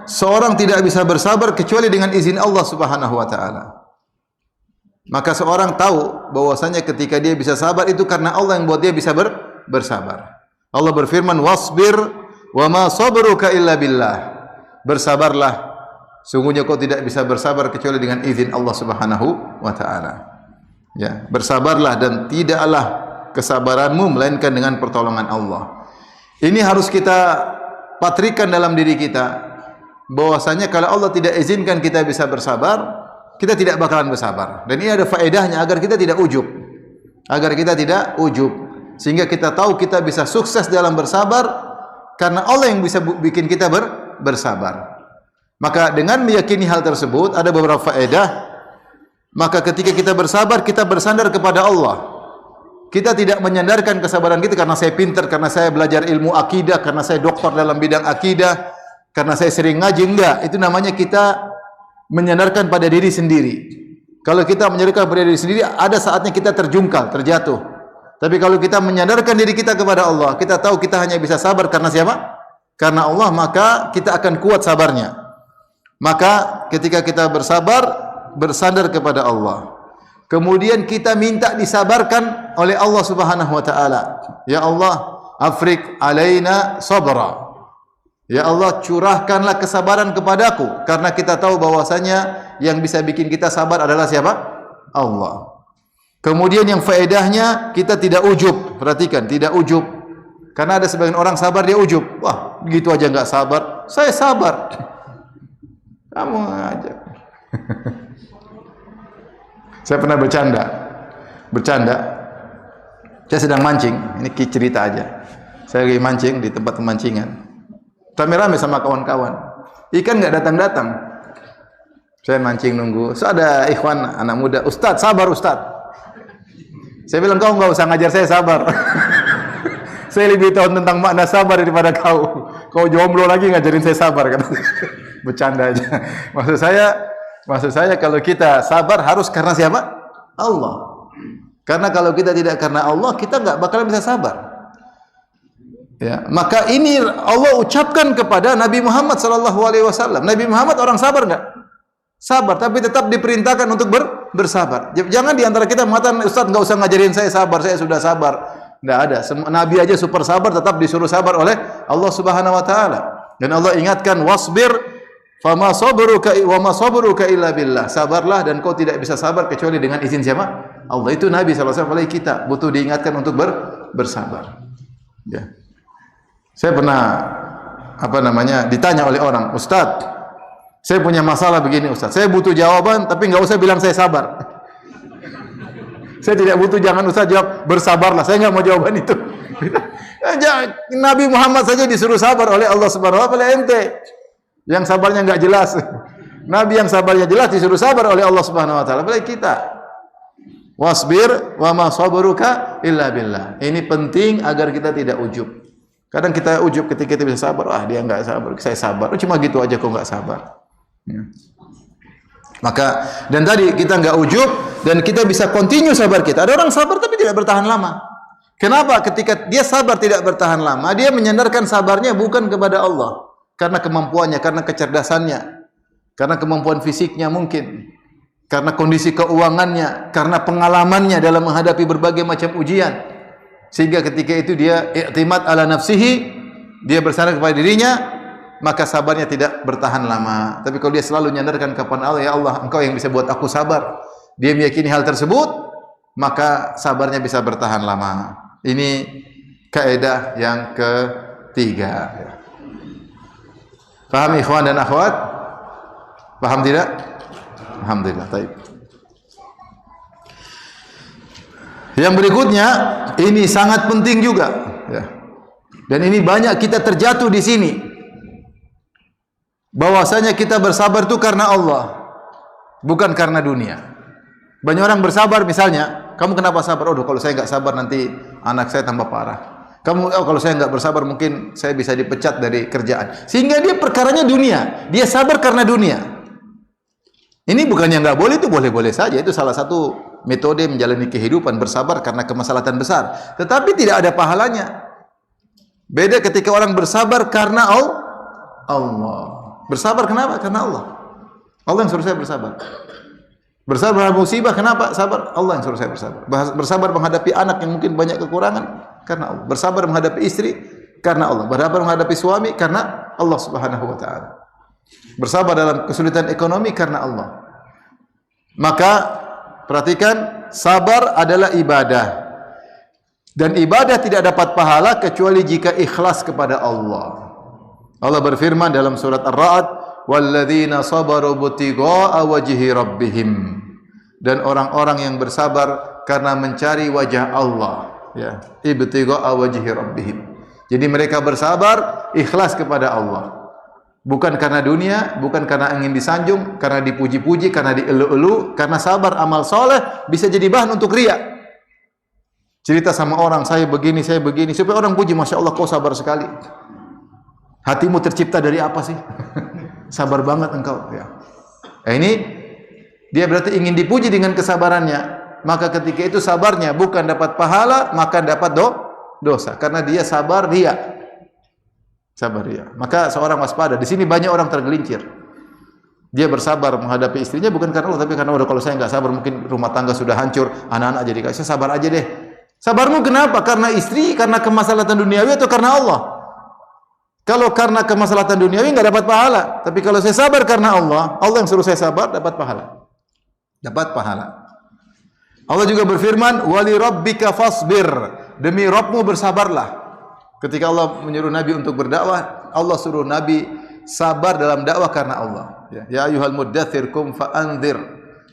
seorang tidak bisa bersabar kecuali dengan izin Allah Subhanahu wa taala. Maka seorang tahu bahwasanya ketika dia bisa sabar itu karena Allah yang buat dia bisa bersabar. Allah berfirman, "Wasbir wa ma sabruka illa billah." Bersabarlah, sungguhnya kau tidak bisa bersabar kecuali dengan izin Allah Subhanahu wa taala. Ya, bersabarlah dan tidaklah kesabaranmu melainkan dengan pertolongan Allah. Ini harus kita patrikan dalam diri kita, bahwasanya kalau Allah tidak izinkan kita bisa bersabar, kita tidak bakalan bersabar. Dan ini ada faedahnya agar kita tidak ujub. Agar kita tidak ujub. Sehingga kita tahu kita bisa sukses dalam bersabar karena Allah yang bisa bikin kita bersabar. Maka dengan meyakini hal tersebut ada beberapa faedah. Maka ketika kita bersabar, kita bersandar kepada Allah. Kita tidak menyandarkan kesabaran kita karena saya pintar, karena saya belajar ilmu akidah, karena saya doktor dalam bidang akidah, karena saya sering ngaji. Enggak, itu namanya kita menyandarkan pada diri sendiri. Kalau kita menyandarkan pada diri sendiri, ada saatnya kita terjungkal, terjatuh. Tapi kalau kita menyandarkan diri kita kepada Allah, kita tahu kita hanya bisa sabar karena siapa? Karena Allah, maka kita akan kuat sabarnya. Maka ketika kita bersabar, bersandar kepada Allah. Kemudian kita minta disabarkan oleh Allah Subhanahu wa taala. Ya Allah, afriq alaina sabra. Ya Allah, curahkanlah kesabaran kepadaku, karena kita tahu bahwasanya yang bisa bikin kita sabar adalah siapa? Allah. Kemudian yang faedahnya kita tidak ujub. Perhatikan, tidak ujub. Karena ada sebagian orang sabar dia ujub. Wah, begitu aja enggak sabar. Saya sabar. Kamu aja. Saya pernah bercanda. Saya sedang mancing. Ini cerita aja. Saya lagi mancing di tempat pemancingan. Rame-rame sama kawan-kawan. Ikan enggak datang-datang. Saya mancing nunggu. So ada ikhwan anak muda, Ustaz, sabar Ustaz. Saya bilang, kau enggak usah ngajar saya sabar. Saya lebih tahu tentang makna sabar daripada kau. Kau jomblo lagi ngajarin saya sabar kan. Bercanda aja. Maksud saya kalau kita sabar harus karena siapa? Allah. Karena kalau kita tidak karena Allah, kita enggak bakalan bisa sabar. Ya, maka ini Allah ucapkan kepada Nabi Muhammad sallallahu alaihi wasallam. Nabi Muhammad orang sabar enggak? Sabar, tapi tetap diperintahkan untuk bersabar. Jangan di antara kita mengatakan, Ustaz enggak usah ngajarin saya sabar, saya sudah sabar. Enggak ada. Nabi aja super sabar, tetap disuruh sabar oleh Allah Subhanahu wa taala. Dan Allah ingatkan, wasbir fama sabruka wa ma sabruka illa billah. Sabarlah dan kau tidak bisa sabar kecuali dengan izin siapa? Allah. Itu Nabi sallallahu alaihi wasallam, kita butuh diingatkan untuk bersabar. Ya. Saya pernah ditanya oleh orang, Ustaz, saya punya masalah begini Ustaz. Saya butuh jawaban tapi enggak usah bilang saya sabar. Saya tidak butuh, jangan Ustaz jawab bersabarlah. Saya enggak mau jawaban itu. Nabi Muhammad saja disuruh sabar oleh Allah Subhanahu wa taala, ente yang sabarnya enggak jelas. Nabi yang sabarnya jelas disuruh sabar oleh Allah Subhanahu wa taala. Apalagi kita. Wasbir wa ma sabruka illa billah. Ini penting agar kita tidak ujub. Kadang kita ujub ketika kita bisa sabar, dia enggak sabar, saya sabar. Cuma gitu aja kok enggak sabar. Ya. Maka dan tadi kita enggak ujub dan kita bisa continue sabar kita. Ada orang sabar tapi tidak bertahan lama. Kenapa? Ketika dia sabar tidak bertahan lama, dia menyandarkan sabarnya bukan kepada Allah, karena kemampuannya, karena kecerdasannya, karena kemampuan fisiknya mungkin, karena kondisi keuangannya, karena pengalamannya dalam menghadapi berbagai macam ujian. Sehingga ketika itu dia i'timad ala nafsihi, dia bersandar kepada dirinya, maka sabarnya tidak bertahan lama. Tapi kalau dia selalu menyandarkan kepada Allah, ya Allah, Engkau yang bisa buat aku sabar. Dia meyakini hal tersebut, maka sabarnya bisa bertahan lama. Ini kaidah yang ketiga. Paham ikhwan dan akhwat? Paham tidak? Alhamdulillah. Baik. Yang berikutnya, ini sangat penting juga, ya. Dan ini banyak kita terjatuh di sini. Bahwasanya kita bersabar itu karena Allah, bukan karena dunia. Banyak orang bersabar misalnya, kamu kenapa sabar? Oh, kalau saya enggak sabar nanti anak saya tambah parah. Kalau saya enggak bersabar mungkin saya bisa dipecat dari kerjaan. Sehingga dia perkaranya dunia. Dia sabar karena dunia. Ini bukannya enggak boleh, itu boleh-boleh saja. Itu salah satu metode menjalani kehidupan, bersabar karena kemaslahatan besar. Tetapi tidak ada pahalanya. Beda ketika orang bersabar karena Allah. Bersabar kenapa? Karena Allah. Allah yang suruh saya bersabar. Bersabar menghadapi musibah, kenapa? Sabar. Allah yang suruh saya bersabar. Bersabar menghadapi anak yang mungkin banyak kekurangan, karena Allah. Bersabar menghadapi istri, karena Allah. Bersabar menghadapi suami, karena Allah Subhanahu wa taala. Bersabar dalam kesulitan ekonomi, karena Allah. Maka Perhatikan, sabar adalah ibadah. Dan ibadah tidak dapat pahala kecuali jika ikhlas kepada Allah. Allah berfirman dalam surat Ar-Ra'd, "Walladzina sabaru butigaa wajhi rabbihim." Dan orang-orang yang bersabar karena mencari wajah Allah, ya, ibtigaa wajhi rabbihim. Jadi mereka bersabar ikhlas kepada Allah. Bukan karena dunia, bukan karena ingin disanjung, karena dipuji-puji, karena dielu-elu, karena sabar amal soleh bisa jadi bahan untuk riya. Cerita sama orang, saya begini, supaya orang puji, Masya Allah kau sabar sekali. Hatimu tercipta dari apa sih? Sabar banget engkau. Ya. Ini dia berarti ingin dipuji dengan kesabarannya. Maka ketika itu sabarnya bukan dapat pahala, maka dapat dosa. Karena dia sabar riya. Sabar riya. Maka seorang waspada. Di sini banyak orang tergelincir. Dia bersabar menghadapi istrinya bukan karena Allah, tapi karena kalau saya enggak sabar mungkin rumah tangga sudah hancur, anak-anak jadi kasih. Sabar aja deh. Sabarmu kenapa? Karena istri, karena kemaslahatan duniawi atau karena Allah? Kalau karena kemaslahatan duniawi enggak dapat pahala. Tapi kalau saya sabar karena Allah, Allah yang suruh saya sabar dapat pahala. Dapat pahala. Allah juga berfirman, "Wali rabbika fasbir." Demi Rabbmu bersabarlah. Ketika Allah menyuruh Nabi untuk berdakwah, Allah suruh Nabi sabar dalam dakwah karena Allah. Ya ayyuhal muddatsir kum fa'anzir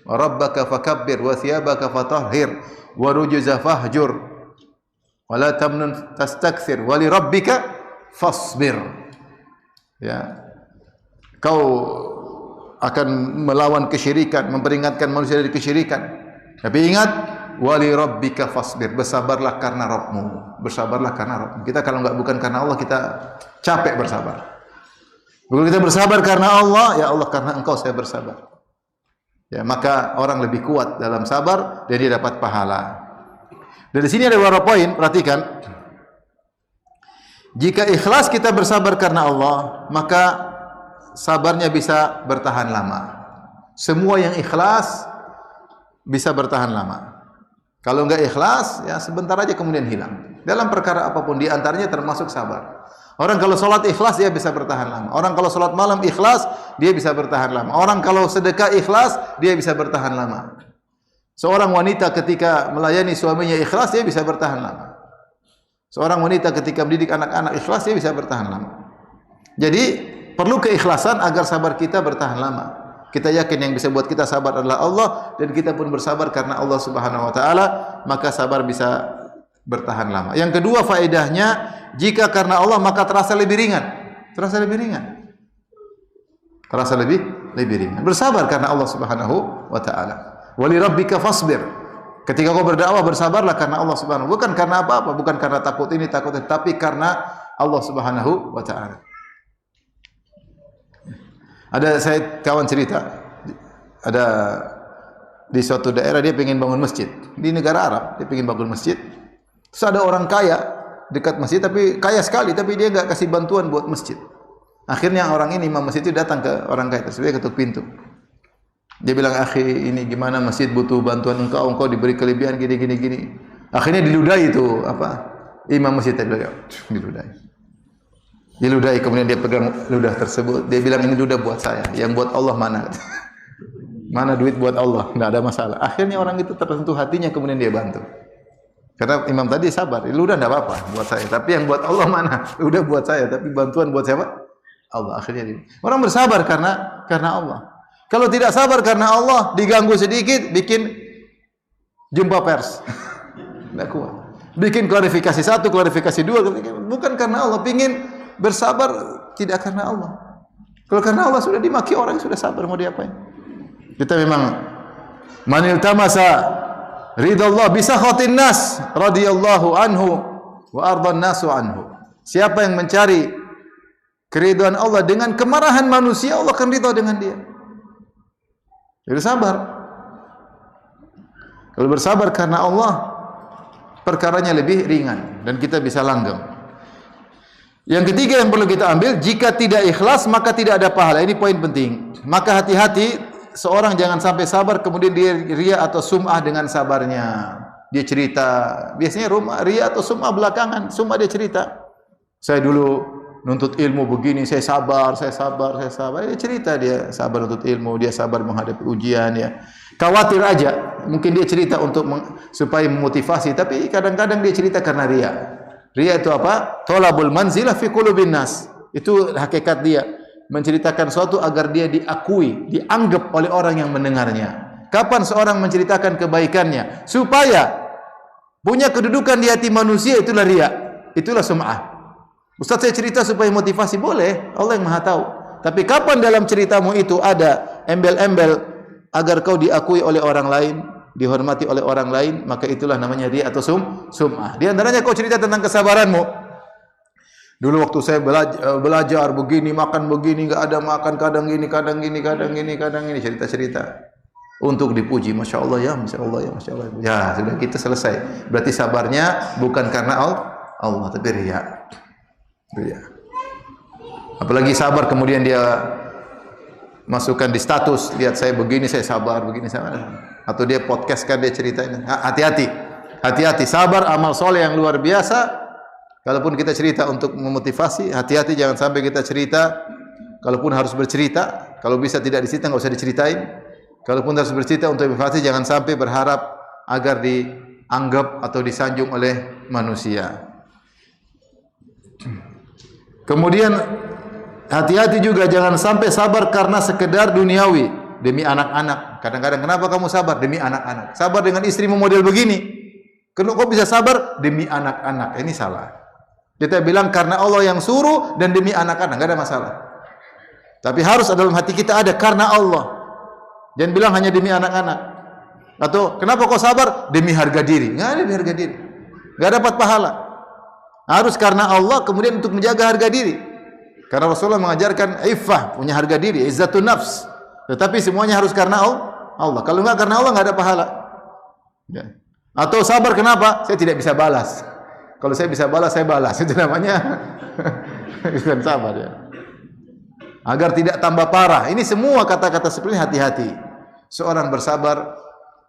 wa rabbaka fakabbir wa thiyabaka fatahhir wa rujza fahjur wa la tamnun tastakthir wa li rabbika fasbir. Ya. Kau akan melawan kesyirikan, memperingatkan manusia dari kesyirikan. Tapi ingat, wali rabbika fasbir, bersabarlah karena Rabbmu. Bersabarlah karena Rabbmu. Kita kalau bukan karena Allah, kita capek bersabar. Kalau kita bersabar karena Allah, ya Allah karena Engkau saya bersabar. Ya, maka orang lebih kuat dalam sabar dan dia dapat pahala. Dari sini ada beberapa poin, perhatikan. Jika ikhlas kita bersabar karena Allah, maka sabarnya bisa bertahan lama. Semua yang ikhlas bisa bertahan lama. Kalau enggak ikhlas, ya sebentar aja kemudian hilang. Dalam perkara apapun, di antaranya termasuk sabar. Orang kalau sholat ikhlas, dia bisa bertahan lama. Orang kalau sholat malam ikhlas, dia bisa bertahan lama. Orang kalau sedekah ikhlas, dia bisa bertahan lama. Seorang wanita ketika melayani suaminya ikhlas, dia bisa bertahan lama. Seorang wanita ketika mendidik anak-anak ikhlas, dia bisa bertahan lama. Jadi, perlu keikhlasan agar sabar kita bertahan lama. Kita yakin yang bisa buat kita sabar adalah Allah, dan kita pun bersabar karena Allah Subhanahu wa taala, maka sabar bisa bertahan lama. Yang kedua faedahnya, jika karena Allah maka terasa lebih ringan. Terasa lebih ringan. Terasa lebih ringan. Bersabar karena Allah Subhanahu wa taala. Wali rabbika fasbir. Ketika kau berdakwah bersabarlah karena Allah Subhanahu, bukan karena apa-apa, bukan karena takut ini takut itu, tapi karena Allah Subhanahu wa taala. Ada saya kawan cerita, ada di suatu daerah dia ingin bangun masjid di negara Arab, dia ingin bangun masjid. Terus ada orang kaya dekat masjid, tapi kaya sekali, tapi dia enggak kasih bantuan buat masjid. Akhirnya orang ini, imam masjid itu datang ke orang kaya tersebut, dia ketuk pintu. Dia bilang, "Akhi, ini gimana masjid butuh bantuan engkau diberi kelebihan gini. Akhirnya diludahi itu imam masjid tadi, diludahi, kemudian dia pegang ludah tersebut, dia bilang ini ludah buat saya, yang buat Allah mana? Mana duit buat Allah? Enggak ada masalah. Akhirnya orang itu tersentuh hatinya, kemudian dia bantu. Karena imam tadi sabar, ludah enggak apa-apa buat saya, tapi yang buat Allah mana? Ludah buat saya, tapi bantuan buat siapa? Allah. Akhirnya dia. Orang bersabar karena Allah. Kalau tidak sabar karena Allah, diganggu sedikit, bikin jumpa pers. Enggak kuat. Bikin klarifikasi 1, klarifikasi 2, bukan karena Allah, pingin bersabar tidak karena Allah. Kalau karena Allah sudah dimaki orang, sudah sabar, mau diapain? Kita memang manil tamasa ridallah bisakhatin nas radhiyallahu anhu wa ardan nasu anhu. Siapa yang mencari keridhaan Allah dengan kemarahan manusia, Allah akan ridha dengan dia. Jadi sabar. Kalau bersabar karena Allah, perkaranya lebih ringan dan kita bisa langgeng. Yang ketiga yang perlu kita ambil, jika tidak ikhlas maka tidak ada pahala. Ini poin penting. Maka hati-hati, seorang jangan sampai sabar kemudian dia ria atau sum'ah dengan sabarnya. Dia cerita, biasanya ria atau sum'ah belakangan. Sum'ah dia cerita, saya dulu nuntut ilmu begini, saya sabar. Dia cerita dia sabar nuntut ilmu, dia sabar menghadapi ujian ya. Khawatir aja Mungkin dia cerita untuk supaya memotivasi, tapi kadang-kadang dia cerita karena riya. Riya itu apa? Thalabul manzilah fi qulubin nas. Itu hakikat dia, menceritakan sesuatu agar dia diakui, dianggap oleh orang yang mendengarnya. Kapan seorang menceritakan kebaikannya supaya punya kedudukan di hati manusia, itulah riya, itulah sum'ah. Ustaz, saya cerita supaya motivasi, boleh, Allah yang Maha tahu. Tapi kapan dalam ceritamu itu ada embel-embel agar kau diakui oleh orang lain, dihormati oleh orang lain, maka itulah namanya riya atau sum'ah. Di antaranya kau cerita tentang kesabaranmu. Dulu waktu saya belajar begini, makan begini, enggak ada makan, kadang gini, cerita-cerita. Untuk dipuji, Masya Allah ya, Masya Allah ya, Masya Allah. Ya, sudah kita selesai. Berarti sabarnya bukan karena Allah, tapi riya. Riya. Apalagi sabar kemudian dia masukkan di status, lihat saya begini, saya sabar, begini sabar. Atau dia podcastkan, dia ceritain. Hati-hati. Hati-hati, sabar amal soleh yang luar biasa. Kalaupun kita cerita untuk memotivasi, hati-hati jangan sampai kita cerita. Kalaupun harus bercerita, kalau bisa tidak dicerita, enggak usah diceritain. Kalaupun harus bercerita untuk motivasi, jangan sampai berharap agar dianggap atau disanjung oleh manusia. Kemudian hati-hati juga jangan sampai sabar karena sekedar duniawi, demi anak-anak. Kadang-kadang kenapa kamu sabar? Demi anak-anak. Sabar dengan istrimu model begini. Kenapa kau bisa sabar? Demi anak-anak. Ini salah. Kita bilang karena Allah yang suruh dan demi anak-anak, enggak ada masalah. Tapi harus dalam hati kita ada karena Allah. Jangan bilang hanya demi anak-anak. Atau kenapa kau sabar? Demi harga diri. Enggak ada demi harga diri. Enggak dapat pahala. Harus karena Allah, kemudian untuk menjaga harga diri. Karena Rasulullah mengajarkan iffah, punya harga diri, izzatun nafs. Tetapi semuanya harus karena Allah. Kalau enggak karena Allah, enggak ada pahala. Ya. Atau sabar kenapa? Saya tidak bisa balas. Kalau saya bisa balas, saya balas. Itu namanya bukan sabar ya. Agar tidak tambah parah. Ini semua kata-kata seperti ini, hati-hati. Seorang bersabar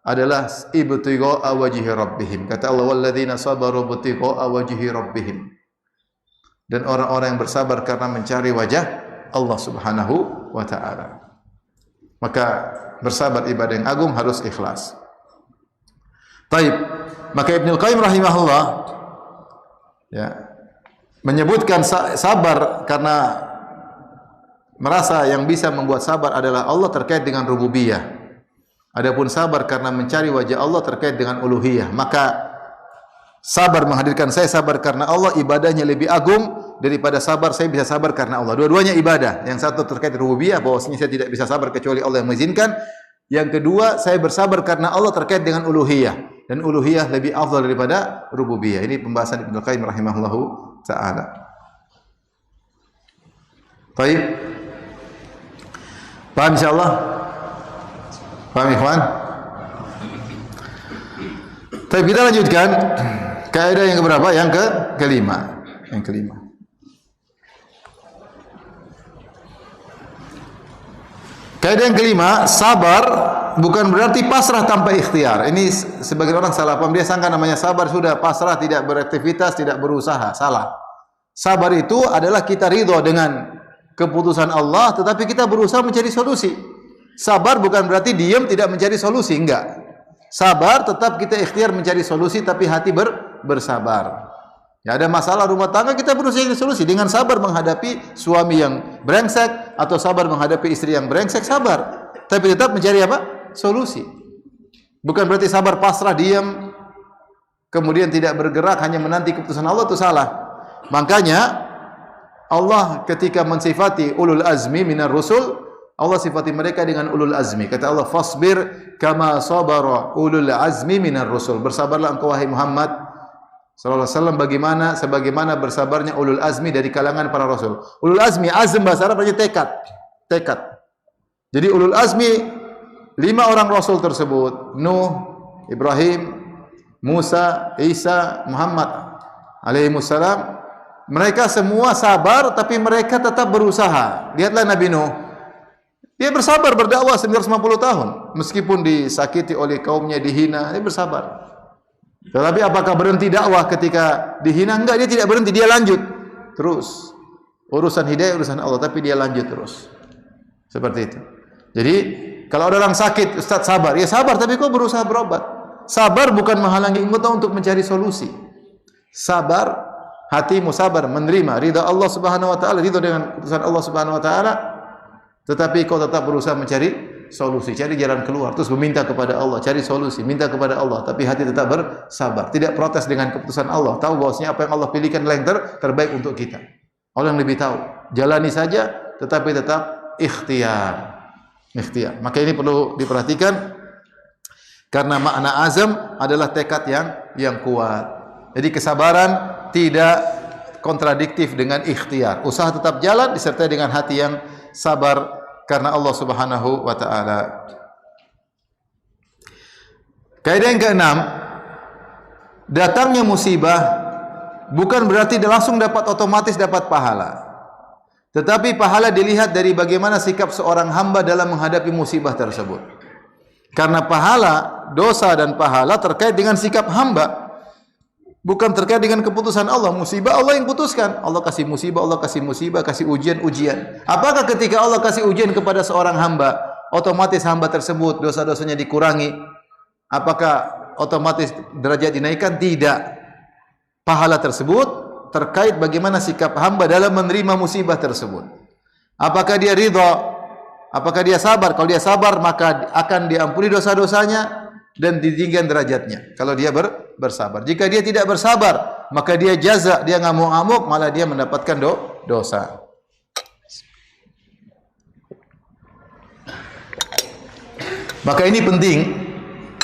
adalah ibtigha'a wajhi rabbihim. Kata Allah, walladzina sabaru ibtigha'a wajhi rabbihim. Dan orang-orang yang bersabar karena mencari wajah Allah Subhanahu wa taala. Maka bersabar ibadah yang agung harus ikhlas. Baik. Maka Ibnu Qayyim rahimahullah ya menyebutkan sabar karena merasa yang bisa membuat sabar adalah Allah terkait dengan rububiyah. Adapun sabar karena mencari wajah Allah terkait dengan uluhiyah. Maka sabar menghadirkan saya sabar karena Allah, ibadahnya lebih agung daripada sabar saya bisa sabar karena Allah. Dua-duanya ibadah. Yang satu terkait rububiyah, bahwasanya saya tidak bisa sabar kecuali Allah yang mengizinkan. Yang kedua, saya bersabar karena Allah terkait dengan uluhiyah. Dan uluhiyah lebih afdal daripada rububiyah. Ini pembahasan Ibnu Qayyim rahimahullahu ta'ala. Baik. Paham insyaallah? Paham ikhwan? Tapi kita lanjutkan kaidah yang keberapa? Yang kelima. Yang kelima. Kaidah yang kelima, sabar bukan berarti pasrah tanpa ikhtiar. Ini sebagian orang salah paham, dia sangka namanya sabar sudah pasrah, tidak beraktivitas, tidak berusaha. Salah. Sabar itu adalah kita ridho dengan keputusan Allah, tetapi kita berusaha mencari solusi. Sabar bukan berarti diam tidak mencari solusi, enggak. Sabar tetap kita ikhtiar mencari solusi, tapi hati bersabar. Ya, ada masalah rumah tangga, kita berusaha mencari solusi dengan sabar menghadapi suami yang brengsek atau sabar menghadapi istri yang brengsek, sabar. Tapi tetap mencari apa? Solusi. Bukan berarti sabar pasrah diam kemudian tidak bergerak hanya menanti keputusan Allah, itu salah. Makanya Allah ketika mensifati ulul azmi minar rusul, Allah sifati mereka dengan ulul azmi. Kata Allah, fasbir kama sabara ulul azmi minar rusul. Bersabarlah engkau wahai Muhammad sallallahu alaihi wasallam sebagaimana bersabarnya ulul azmi dari kalangan para rasul. Ulul azmi, azm bahasa Arab artinya tekad. Tekad. Jadi ulul azmi 5 orang rasul tersebut, Nuh, Ibrahim, Musa, Isa, Muhammad alaihi wassalam. Mereka semua sabar, tapi mereka tetap berusaha. Lihatlah Nabi Nuh. Dia bersabar berdakwah 950 tahun. Meskipun disakiti oleh kaumnya, dihina, dia bersabar. Tetapi apakah berhenti dakwah ketika dihina? Enggak, dia tidak berhenti, dia lanjut. Terus. Urusan hidayah, urusan Allah, tapi dia lanjut terus. Seperti itu. Jadi, Kalau ada orang sakit, Ustaz sabar. Ya sabar, tapi kau berusaha berobat. Sabar bukan menghalangi engkau untuk mencari solusi. Sabar, hatimu sabar menerima ridha Allah Subhanahu wa taala, ridha dengan keputusan Allah Subhanahu wa taala, tetapi kau tetap berusaha mencari solusi, cari jalan keluar, terus meminta kepada Allah, cari solusi, minta kepada Allah, tapi hati tetap bersabar, tidak protes dengan keputusan Allah, tahu bahwasanya apa yang Allah pilihkan adalah yang terbaik untuk kita. Allah yang lebih tahu. Jalani saja, tetapi tetap ikhtiar. Ikhtiar. Maka ini perlu diperhatikan karena makna azam adalah tekad yang kuat. Jadi kesabaran tidak kontradiktif dengan ikhtiar. Usaha tetap jalan disertai dengan hati yang sabar karena Allah Subhanahu wa taala. Kaidah yang keenam, datangnya musibah bukan berarti langsung otomatis dapat pahala. Tetapi pahala dilihat dari bagaimana sikap seorang hamba dalam menghadapi musibah tersebut. Karena pahala, dosa dan pahala terkait dengan sikap hamba, bukan terkait dengan keputusan Allah. Musibah Allah yang putuskan. Allah kasih musibah, kasih ujian. Apakah ketika Allah kasih ujian kepada seorang hamba, otomatis hamba tersebut dosa-dosanya dikurangi? Apakah otomatis derajat dinaikkan? Tidak. Pahala tersebut terkait bagaimana sikap hamba dalam menerima musibah tersebut. Apakah dia ridha? Apakah dia sabar? Kalau dia sabar, maka akan diampuni dosa-dosanya dan ditinggikan derajatnya. Kalau dia bersabar. Jika dia tidak bersabar, maka dia jaza, dia ngamuk-ngamuk, malah dia mendapatkan dosa. Maka ini penting,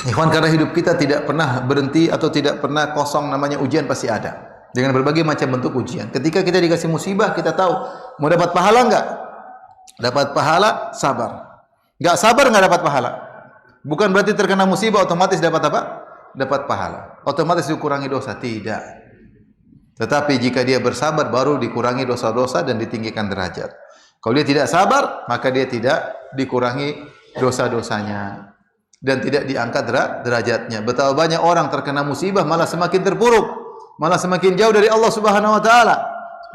ikhwan, karena hidup kita tidak pernah berhenti atau tidak pernah kosong, namanya ujian pasti ada. Dengan berbagai macam bentuk ujian. Ketika kita dikasih musibah, kita tahu mau dapat pahala enggak? Dapat pahala, sabar. Enggak sabar enggak dapat pahala. Bukan berarti terkena musibah otomatis dapat apa? Dapat pahala. Otomatis dikurangi dosa, tidak. Tetapi jika dia bersabar baru dikurangi dosa-dosa dan ditinggikan derajat. Kalau dia tidak sabar, maka dia tidak dikurangi dosa-dosanya dan tidak diangkat derajatnya. Betapa banyak orang terkena musibah malah semakin terpuruk, malah semakin jauh dari Allah Subhanahu wa taala.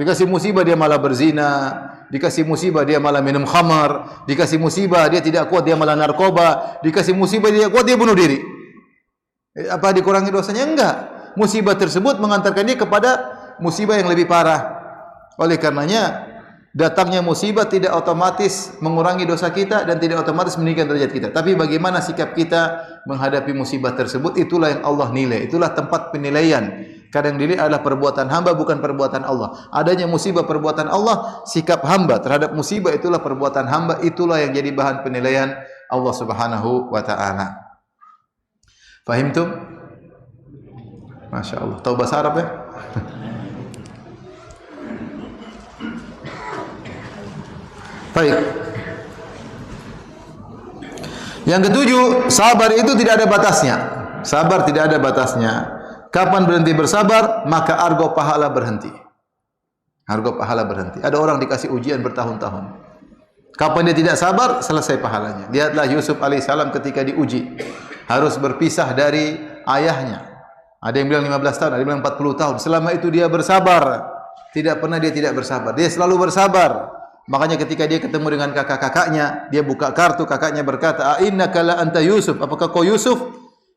Dikasih musibah dia malah berzina, dikasih musibah dia malah minum khamar, dikasih musibah dia tidak kuat dia malah narkoba, dikasih musibah dia kuat dia bunuh diri. Apa dikurangi dosanya? Enggak. Musibah tersebut mengantarkan dia kepada musibah yang lebih parah. Oleh karenanya datangnya musibah tidak otomatis mengurangi dosa kita dan tidak otomatis meninggikan derajat kita. Tapi bagaimana sikap kita menghadapi musibah tersebut, itulah yang Allah nilai. Itulah tempat penilaian. Kadang dilihat adalah perbuatan hamba, bukan perbuatan Allah. Adanya musibah perbuatan Allah, sikap hamba terhadap musibah itulah perbuatan hamba, itulah yang jadi bahan penilaian Allah Subhanahu wa taala. Fahimtum? Masya Allah. Tahu bahasa Arab ya? Baik. Yang ketujuh, sabar itu tidak ada batasnya. Sabar tidak ada batasnya. Kapan berhenti bersabar, maka argo pahala berhenti. Argo pahala berhenti. Ada orang dikasih ujian bertahun-tahun. Kapan dia tidak sabar, selesai pahalanya. Lihatlah Yusuf alaihissalam ketika diuji. Harus berpisah dari ayahnya. Ada yang bilang 15 tahun, ada yang bilang 40 tahun. Selama itu dia bersabar. Tidak pernah dia tidak bersabar. Dia selalu bersabar. Makanya ketika dia ketemu dengan kakak-kakaknya, dia buka kartu, kakaknya berkata, "Ainnaka la anta Yusuf?" Apakah kau Yusuf?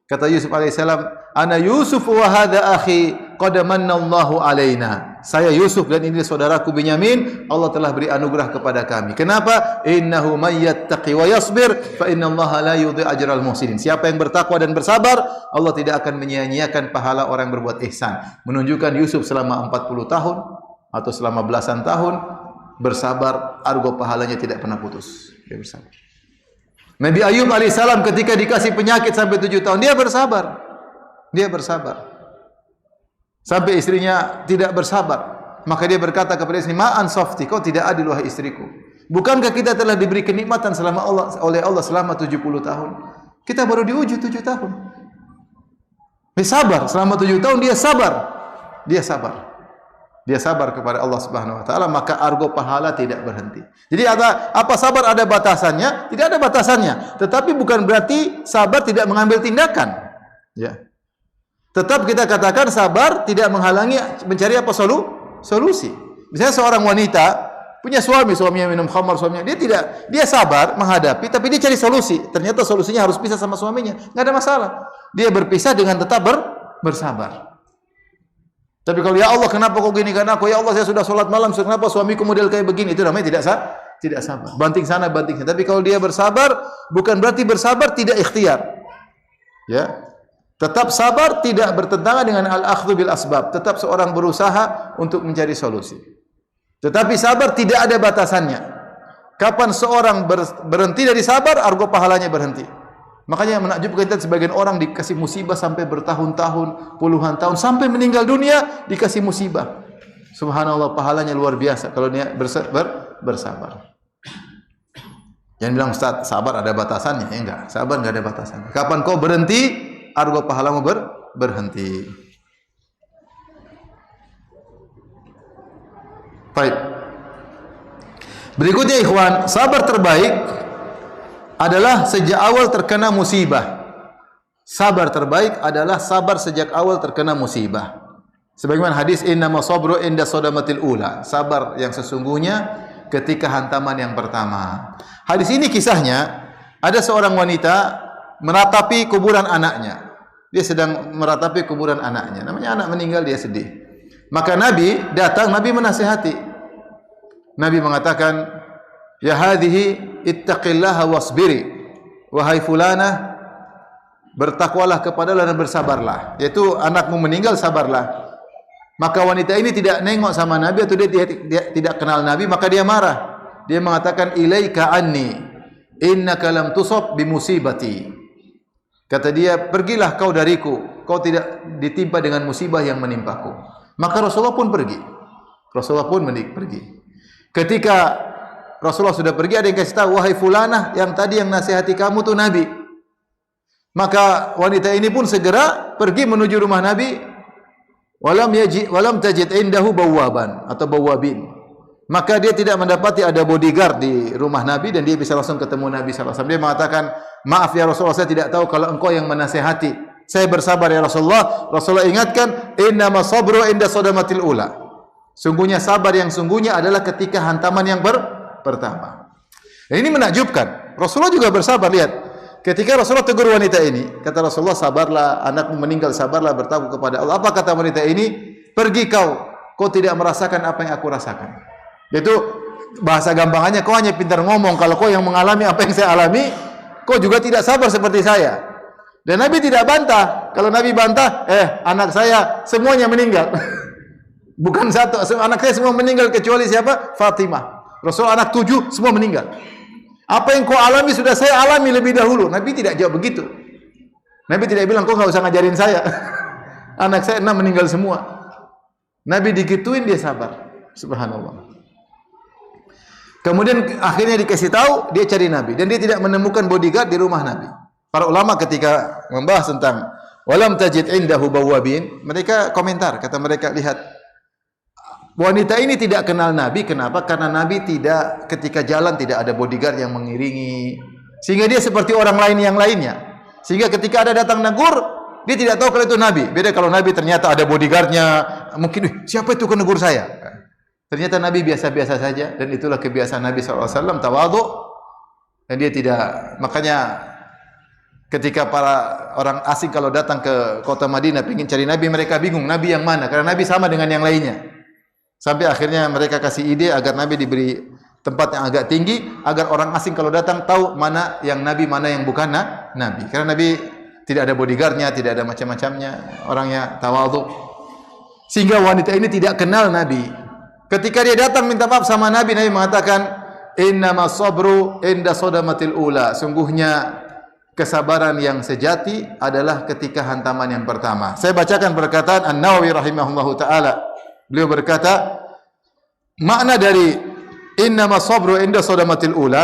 Kata Yusuf alaihissalam, "Ana Yusuf wa hadha akhi, qad manna Allahu alaina." Saya Yusuf dan ini saudaraku Binyamin, Allah telah beri anugerah kepada kami. Kenapa? Innahu may yattaqi wa yasbir fa innallaha la yudhi'u ajral muhsinin. Siapa yang bertakwa dan bersabar, Allah tidak akan menyia-nyiakan pahala orang yang berbuat ihsan. Menunjukkan Yusuf selama 40 tahun atau selama belasan tahun bersabar, argo pahalanya tidak pernah putus. Dia bersabar. Nabi Ayub alaihissalam ketika dikasih penyakit sampai 7 tahun, dia bersabar. Dia bersabar. Sampai istrinya tidak bersabar. Maka dia berkata kepada istri, "Ma'an softi, kau tidak adil wahai istriku. Bukankah kita telah diberi kenikmatan oleh Allah selama 70 tahun? Kita baru diuji 7 tahun." Dia sabar, selama 7 tahun dia sabar. Dia sabar. Dia sabar kepada Allah Subhanahu wa taala, maka argo pahala tidak berhenti. Jadi apa sabar ada batasannya? Tidak ada batasannya. Tetapi bukan berarti sabar tidak mengambil tindakan. Ya. Tetap kita katakan sabar tidak menghalangi mencari apa solusi. Misalnya seorang wanita Punya suami, suaminya minum khamar, suaminya dia sabar menghadapi, tapi dia cari solusi. Ternyata solusinya harus pisah sama suaminya, nggak ada masalah. Dia berpisah dengan tetap bersabar. Tapi kalau ya Allah kenapa kau gini kan aku, ya Allah saya sudah sholat malam, kenapa suamiku model kayak begini, itu namanya tidak sabar. Banting sana banting sana. Tapi kalau dia bersabar, bukan berarti bersabar tidak ikhtiar. Ya, tetap sabar tidak bertentangan dengan al-akhdhu bil asbab. Tetap seorang berusaha untuk mencari solusi. Tetapi sabar tidak ada batasannya. Kapan seorang berhenti dari sabar, argo pahalanya berhenti. Makanya menakjubkan kita sebagian orang dikasih musibah sampai bertahun-tahun, puluhan tahun, sampai meninggal dunia dikasih musibah. Subhanallah, pahalanya luar biasa kalau dia bersabar. Jangan bilang Ustaz, sabar ada batasannya. Ya enggak, sabar enggak ada batasannya. Kapan kau berhenti, argo pahalamu berhenti. Baik. Berikutnya ikhwan, sabar terbaik adalah sejak awal terkena musibah. Sabar terbaik adalah sabar sejak awal terkena musibah. Sebagaimana hadis innama sabru inda sadamatil ula. Sabar yang sesungguhnya ketika hantaman yang pertama. Hadis ini kisahnya ada seorang wanita meratapi kuburan anaknya. Dia sedang meratapi kuburan anaknya. Namanya anak meninggal, dia sedih. Maka Nabi datang, Nabi menasihati. Nabi mengatakan, "Ya hadhihi ittaqillaha wasbiri." Wahai fulana, bertakwalah kepada Allah dan bersabarlah. Yaitu anakmu meninggal, sabarlah. Maka wanita ini tidak nengok sama Nabi atau dia tidak kenal Nabi, maka dia marah. Dia mengatakan, "Ilaika anni, innaka lam tusab bimusibati." Kata dia, "Pergilah kau dariku, kau tidak ditimpa dengan musibah yang menimpaku." Maka Rasulullah pun pergi. Rasulullah pun pergi. Ketika Rasulullah sudah pergi, ada yang kasih tahu, "Wahai fulanah, yang tadi yang nasihati kamu tu Nabi." Maka wanita ini pun segera pergi menuju rumah Nabi. Walam tajid indahu bawaban atau bawabin. Maka dia tidak mendapati ada bodyguard di rumah Nabi dan dia bisa langsung ketemu Nabi sallallahu alaihi wasallam. Dia mengatakan, "Maaf ya Rasulullah, saya tidak tahu kalau engkau yang menasihati. Saya bersabar ya Rasulullah." Rasulullah ingatkan, "Innama sabru inda sadamatil ula." Sungguhnya sabar yang sungguhnya adalah ketika hantaman yang pertama. Dan ini menakjubkan. Rasulullah juga bersabar, lihat. Ketika Rasulullah tegur wanita ini, kata Rasulullah, "Sabarlah, anakmu meninggal, sabarlah, bertakwa kepada Allah." Apa kata wanita ini? "Pergi kau tidak merasakan apa yang aku rasakan." Itu bahasa gampangannya, kau hanya pintar ngomong. Kalau kau yang mengalami apa yang saya alami, kau juga tidak sabar seperti saya. Dan Nabi tidak bantah. Kalau Nabi bantah, anak saya semuanya meninggal. Bukan satu, anak saya semua meninggal kecuali siapa? Fatimah. Rasul anak 7 semua meninggal. Apa yang kau alami sudah saya alami lebih dahulu. Nabi tidak jawab begitu. Nabi tidak bilang kau enggak usah ngajarin saya. Anak saya 6 meninggal semua. Nabi digituin dia sabar. Subhanallah. Kemudian akhirnya dikasih tahu, dia cari Nabi dan dia tidak menemukan bodyguard di rumah Nabi. Para ulama ketika membahas tentang walam tajid indahu bawabin, mereka komentar, kata mereka, lihat, wanita ini tidak kenal Nabi. Kenapa? Karena Nabi tidak, ketika jalan tidak ada bodyguard yang mengiringi, sehingga dia seperti orang lain yang lainnya. Sehingga ketika ada datang negur, dia tidak tahu kalau itu Nabi. Beda kalau Nabi ternyata ada bodyguardnya, mungkin siapa itu ke negur saya? Ternyata Nabi biasa-biasa saja, dan itulah kebiasaan Nabi SAW, tawadhu. Dan dia tidak, makanya ketika para orang asing kalau datang ke kota Madinah ingin cari Nabi, mereka bingung Nabi yang mana, karena Nabi sama dengan yang lainnya. Sampai akhirnya mereka kasih ide agar Nabi diberi tempat yang agak tinggi, agar orang asing kalau datang tahu mana yang Nabi, mana yang bukan Nabi. Karena Nabi tidak ada bodyguardnya, tidak ada macam-macamnya, orangnya tawadhu. Sehingga wanita ini tidak kenal Nabi. Ketika dia datang minta maaf sama Nabi, Nabi mengatakan, "Innama sabru inda sadamatil ula." Sungguhnya kesabaran yang sejati adalah ketika hantaman yang pertama. Saya bacakan perkataan An-Nawawi rahimahullahu taala. Beliau berkata, makna dari innama sabru inda sadamatil ula,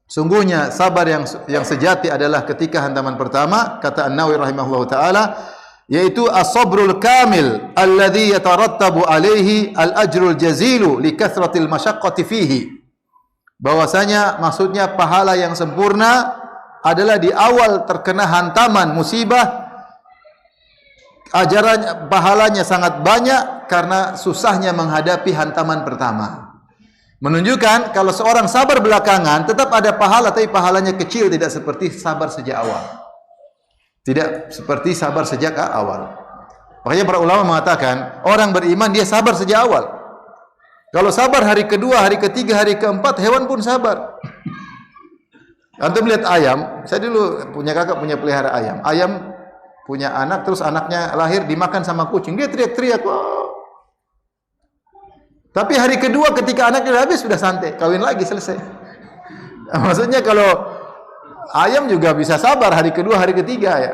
sungguhnya sabar yang sejati adalah ketika hantaman pertama, kata An-Nawawi rahimahullahu taala, yaitu as-sabrul kamil alladhi yatarattabu alaihi al-ajrul jazilu li kathratil masyaqqati fihi. Bahwasanya maksudnya pahala yang sempurna adalah di awal terkena hantaman musibah, pahalanya sangat banyak karena susahnya menghadapi hantaman pertama. Menunjukkan kalau seorang sabar belakangan tetap ada pahala, tapi pahalanya kecil, tidak seperti sabar sejak awal. Tidak seperti sabar sejak awal. Makanya para ulama mengatakan orang beriman dia sabar sejak awal. Kalau sabar hari kedua, hari ketiga, hari keempat, hewan pun sabar. Antum lihat ayam, saya dulu punya kakak punya pelihara ayam. Ayam punya anak, terus anaknya lahir dimakan sama kucing, dia teriak-teriak. Wow. Tapi hari kedua ketika anaknya habis sudah santai, kawin lagi selesai. Maksudnya kalau ayam juga bisa sabar hari kedua, hari ketiga ya.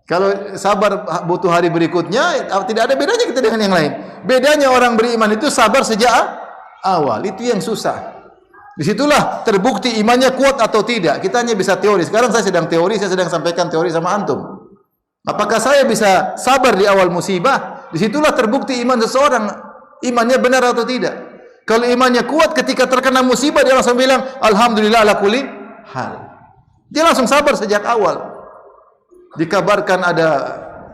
Kalau sabar butuh hari berikutnya, tidak ada bedanya kita dengan yang lain. Bedanya orang beriman itu sabar sejak awal, itu yang susah. Disitulah terbukti imannya kuat atau tidak. Kita hanya bisa teori. Sekarang saya sedang teori, saya sedang sampaikan teori sama antum. Apakah saya bisa sabar di awal musibah? Disitulah terbukti iman seseorang, imannya benar atau tidak. Kalau imannya kuat ketika terkena musibah, dia langsung bilang alhamdulillah ala kulli hal. Dia langsung sabar sejak awal. Dikabarkan ada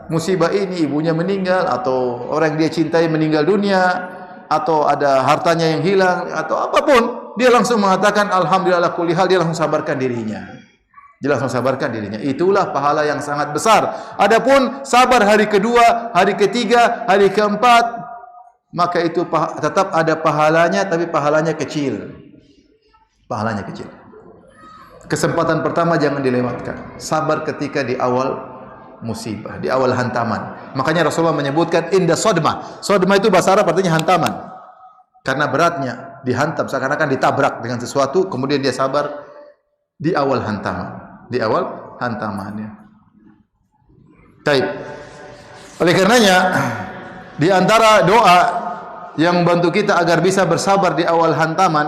musibah ini, ibunya meninggal, atau orang yang dia cintai meninggal dunia, atau ada hartanya yang hilang, atau apapun, dia langsung mengatakan alhamdulillah ala kulli hal, dia langsung sabarkan dirinya. Dia langsung sabarkan dirinya. Itulah pahala yang sangat besar. Adapun sabar hari kedua, hari ketiga, hari keempat, maka itu tetap ada pahalanya, tapi pahalanya kecil. Pahalanya kecil. Kesempatan pertama jangan dilewatkan. Sabar ketika di awal musibah, di awal hantaman. Makanya Rasulullah menyebutkan inda sodmah. Sodmah itu bahasa Arab artinya hantaman. Karena beratnya, dihantam seakan-akan ditabrak dengan sesuatu, kemudian dia sabar di awal hantaman. Di awal hantamannya. Baik. Oleh karenanya, di antara doa yang membantu kita agar bisa bersabar di awal hantaman,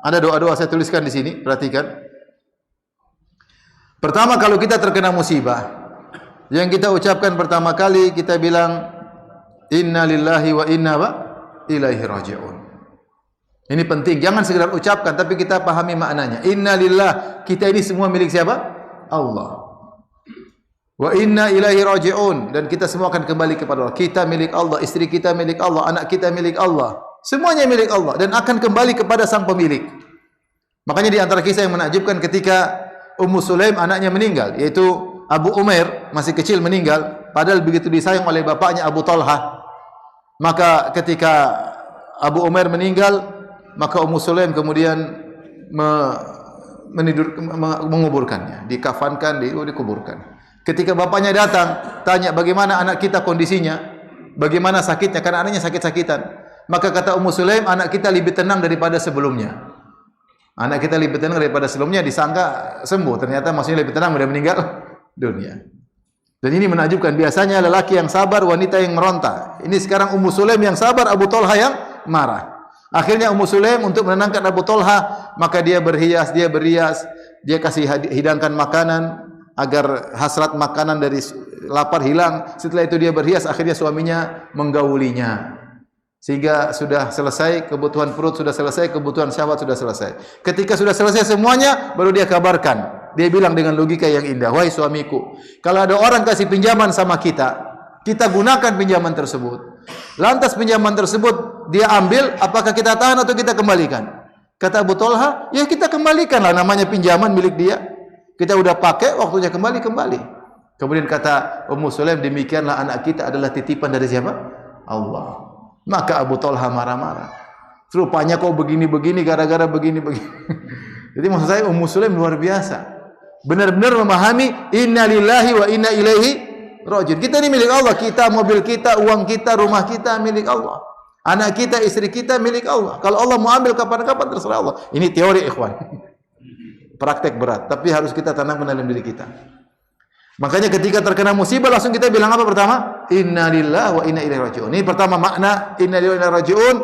ada doa-doa saya tuliskan di sini, perhatikan. Pertama, kalau kita terkena musibah, yang kita ucapkan pertama kali kita bilang inna lillahi wa inna ilaihi raji'un. Ini penting, jangan sekedar ucapkan tapi kita pahami maknanya. Inna lillah, kita ini semua milik siapa? Allah. Wa inna ilaihi raji'un, dan kita semua akan kembali kepada Allah. Kita milik Allah, istri kita milik Allah, anak kita milik Allah. Semuanya milik Allah dan akan kembali kepada sang pemilik. Makanya di antara kisah yang menakjubkan ketika Ummu Sulaim anaknya meninggal, yaitu Abu Umair masih kecil meninggal, padahal begitu disayang oleh bapaknya Abu Talha. Maka ketika Abu Umair meninggal, maka Ummu Sulaim kemudian menguburkannya, dikafankan, dikuburkan. Ketika bapaknya datang, tanya bagaimana anak kita kondisinya, bagaimana sakitnya, karena anaknya sakit-sakitan. Maka kata Ummu Sulaim, anak kita lebih tenang daripada sebelumnya. Anak kita lebih tenang daripada sebelumnya, disangka sembuh, ternyata maksudnya lebih tenang, sudah meninggal dunia. Dan ini menakjubkan, biasanya lelaki yang sabar, wanita yang meronta. Ini sekarang Ummu Sulaim yang sabar, Abu Talha yang marah. Akhirnya Ummu Sulaim untuk menenangkan Abu Talha, maka dia berhias, dia kasih hidangkan makanan agar hasrat makanan dari lapar hilang. Setelah itu dia berhias, akhirnya suaminya menggaulinya. Sehingga sudah selesai kebutuhan perut, sudah selesai kebutuhan syahwat, sudah selesai. Ketika sudah selesai semuanya, baru dia kabarkan. Dia bilang dengan logika yang indah, wahai suamiku, kalau ada orang kasih pinjaman sama kita, kita gunakan pinjaman tersebut. Lantas pinjaman tersebut dia ambil, apakah kita tahan atau kita kembalikan? Kata Abu Talha, ya kita kembalikanlah, namanya pinjaman milik dia. Kita sudah pakai, waktunya kembali. Kemudian kata Ummu Sulaim, demikianlah anak kita adalah titipan dari siapa? Allah. Maka Abu Talha marah-marah. Rupanya kau begini-begini gara-gara begini-begini. Jadi maksud saya Ummu Sulaim luar biasa. Benar-benar memahami inna lillahi wa inna ilaihi raji'un. Kita ini milik Allah, kita, mobil kita, uang kita, rumah kita milik Allah. Anak kita, istri kita milik Allah. Kalau Allah mau ambil kapan-kapan terserah Allah. Ini teori ikhwan. Praktek berat, tapi harus kita tanamkan dalam diri kita. Makanya ketika terkena musibah langsung kita bilang apa pertama? Inna lillahi wa inna ilaihi raji'un. Ini pertama makna inna lillahi wa inna ilaihi raji'un,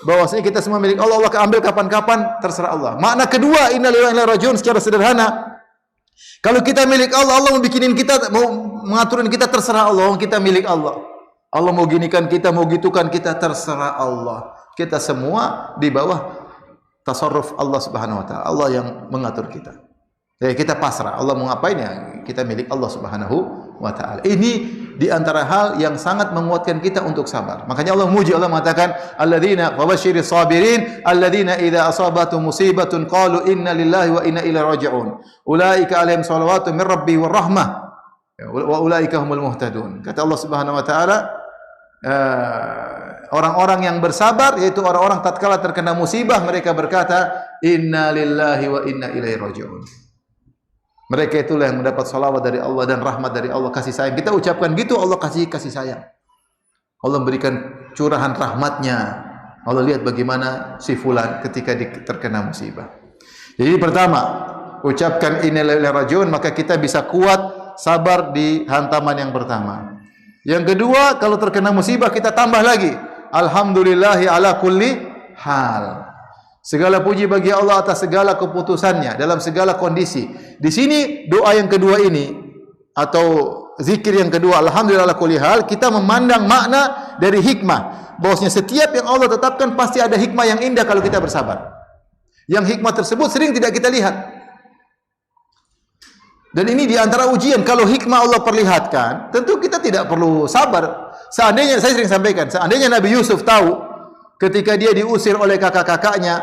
bahwasanya kita semua milik Allah, Allah ambil kapan-kapan terserah Allah. Makna kedua inna lillahi wa inna ilaihi raji'un secara sederhana, kalau kita milik Allah, Allah mau bikinin kita, mau mengaturin kita, terserah Allah. Kita milik Allah. Allah mau ginikan kita, mau gitukan kita, terserah Allah. Kita semua di bawah tasarruf Allah Subhanahu wa taala. Allah yang mengatur kita. Ya, kita pasrah. Allah mau ngapain ya? Kita milik Allah Subhanahu wa taala. Ini di antara hal yang sangat menguatkan kita untuk sabar. Makanya Allah muji, Allah mengatakan alladzina fabasyiris sabirin alladzina idza asabatuhum musibatun qalu inna lillahi wa inna ilaihi raji'un ulaika alaihim shalawatu mir rabbi war rahmah wa ulaika humul muhtadun. Kata Allah Subhanahu wa taala, orang-orang yang bersabar, yaitu orang-orang tatkala terkena musibah mereka berkata inna lillahi wa inna ilaihi raji'un. Mereka itulah yang mendapat salawat dari Allah dan rahmat dari Allah, kasih sayang. Kita ucapkan gitu, Allah kasih sayang. Allah berikan curahan rahmatnya. Allah lihat bagaimana si fulan ketika terkena musibah. Jadi pertama, ucapkan inna lillahi raji'un, maka kita bisa kuat sabar di hantaman yang pertama. Yang kedua, kalau terkena musibah kita tambah lagi, alhamdulillahi ala kulli hal. Segala puji bagi Allah atas segala keputusannya dalam segala kondisi. Di sini doa yang kedua ini atau zikir yang kedua, alhamdulillah ala kulli hal, kita memandang makna dari hikmah. Bahwasanya setiap yang Allah tetapkan pasti ada hikmah yang indah kalau kita bersabar. Yang hikmah tersebut sering tidak kita lihat. Dan ini di antara ujian. Kalau hikmah Allah perlihatkan, tentu kita tidak perlu sabar. Seandainya, saya sering sampaikan, seandainya Nabi Yusuf tahu ketika dia diusir oleh kakak-kakaknya,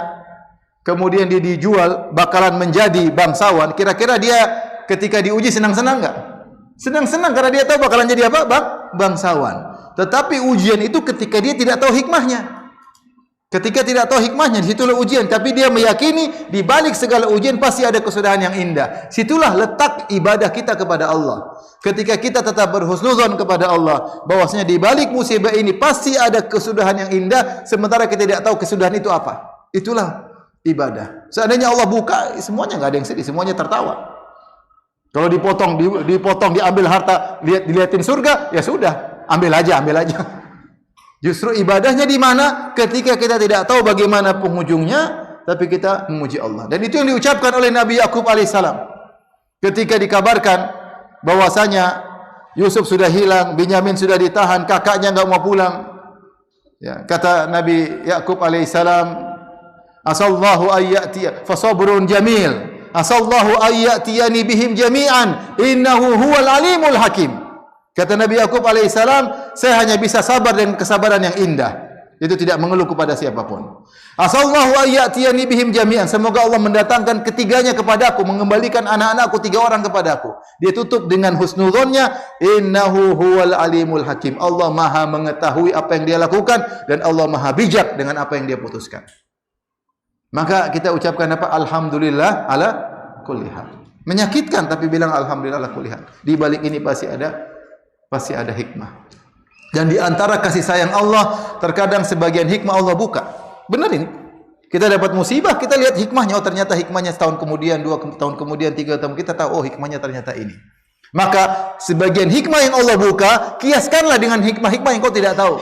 kemudian dia dijual, bakalan menjadi bangsawan, kira-kira dia ketika diuji senang-senang enggak? Senang-senang karena dia tahu bakalan jadi apa? Bangsawan. Tetapi ujian itu ketika dia tidak tahu hikmahnya. Ketika tidak tahu hikmahnya, disitulah ujian. Tapi dia meyakini di balik segala ujian pasti ada kesudahan yang indah. Situlah letak ibadah kita kepada Allah. Ketika kita tetap berhusnuzon kepada Allah, bahwasanya di balik musibah ini pasti ada kesudahan yang indah, sementara kita tidak tahu kesudahan itu apa. Itulah ibadah. Seandainya Allah buka, semuanya enggak ada yang sedih, semuanya tertawa. Kalau dipotong, diambil harta, dilihatin surga, ya sudah, ambil aja. Justru ibadahnya di mana? Ketika kita tidak tahu bagaimana penghujungnya, tapi kita memuji Allah. Dan itu yang diucapkan oleh Nabi Yakub alaihissalam. Ketika dikabarkan bahwasanya Yusuf sudah hilang, Binyamin sudah ditahan, kakaknya enggak mau pulang. Ya, kata Nabi Yakub alaihissalam, asallahu ayyatiya fasabrun jamil. Asallahu ayyatiyani bihim jami'an innahu huwal alimul hakim. Kata Nabi Yakub alaihissalam, saya hanya bisa sabar dengan kesabaran yang indah. Itu tidak mengeluh kepada siapapun. Asallahu ayyatiyani bihim jami'an. Semoga Allah mendatangkan ketiganya kepadaku, mengembalikan anak-anakku 3 orang kepadaku. Dia tutup dengan husnuzonnya, innahu huwal alimul hakim. Allah Maha mengetahui apa yang dia lakukan dan Allah Maha bijak dengan apa yang dia putuskan. Maka kita ucapkan apa? Alhamdulillah ala kulli hal. Menyakitkan tapi bilang alhamdulillah ala kulli hal. Di balik ini pasti ada hikmah. Dan di antara kasih sayang Allah, terkadang sebagian hikmah Allah buka. Benar ini. Kita dapat musibah, kita lihat hikmahnya. Oh ternyata hikmahnya setahun kemudian, 2 tahun kemudian, 3 tahun. Kita tahu, oh hikmahnya ternyata ini. Maka sebagian hikmah yang Allah buka, kiaskanlah dengan hikmah-hikmah yang kau tidak tahu.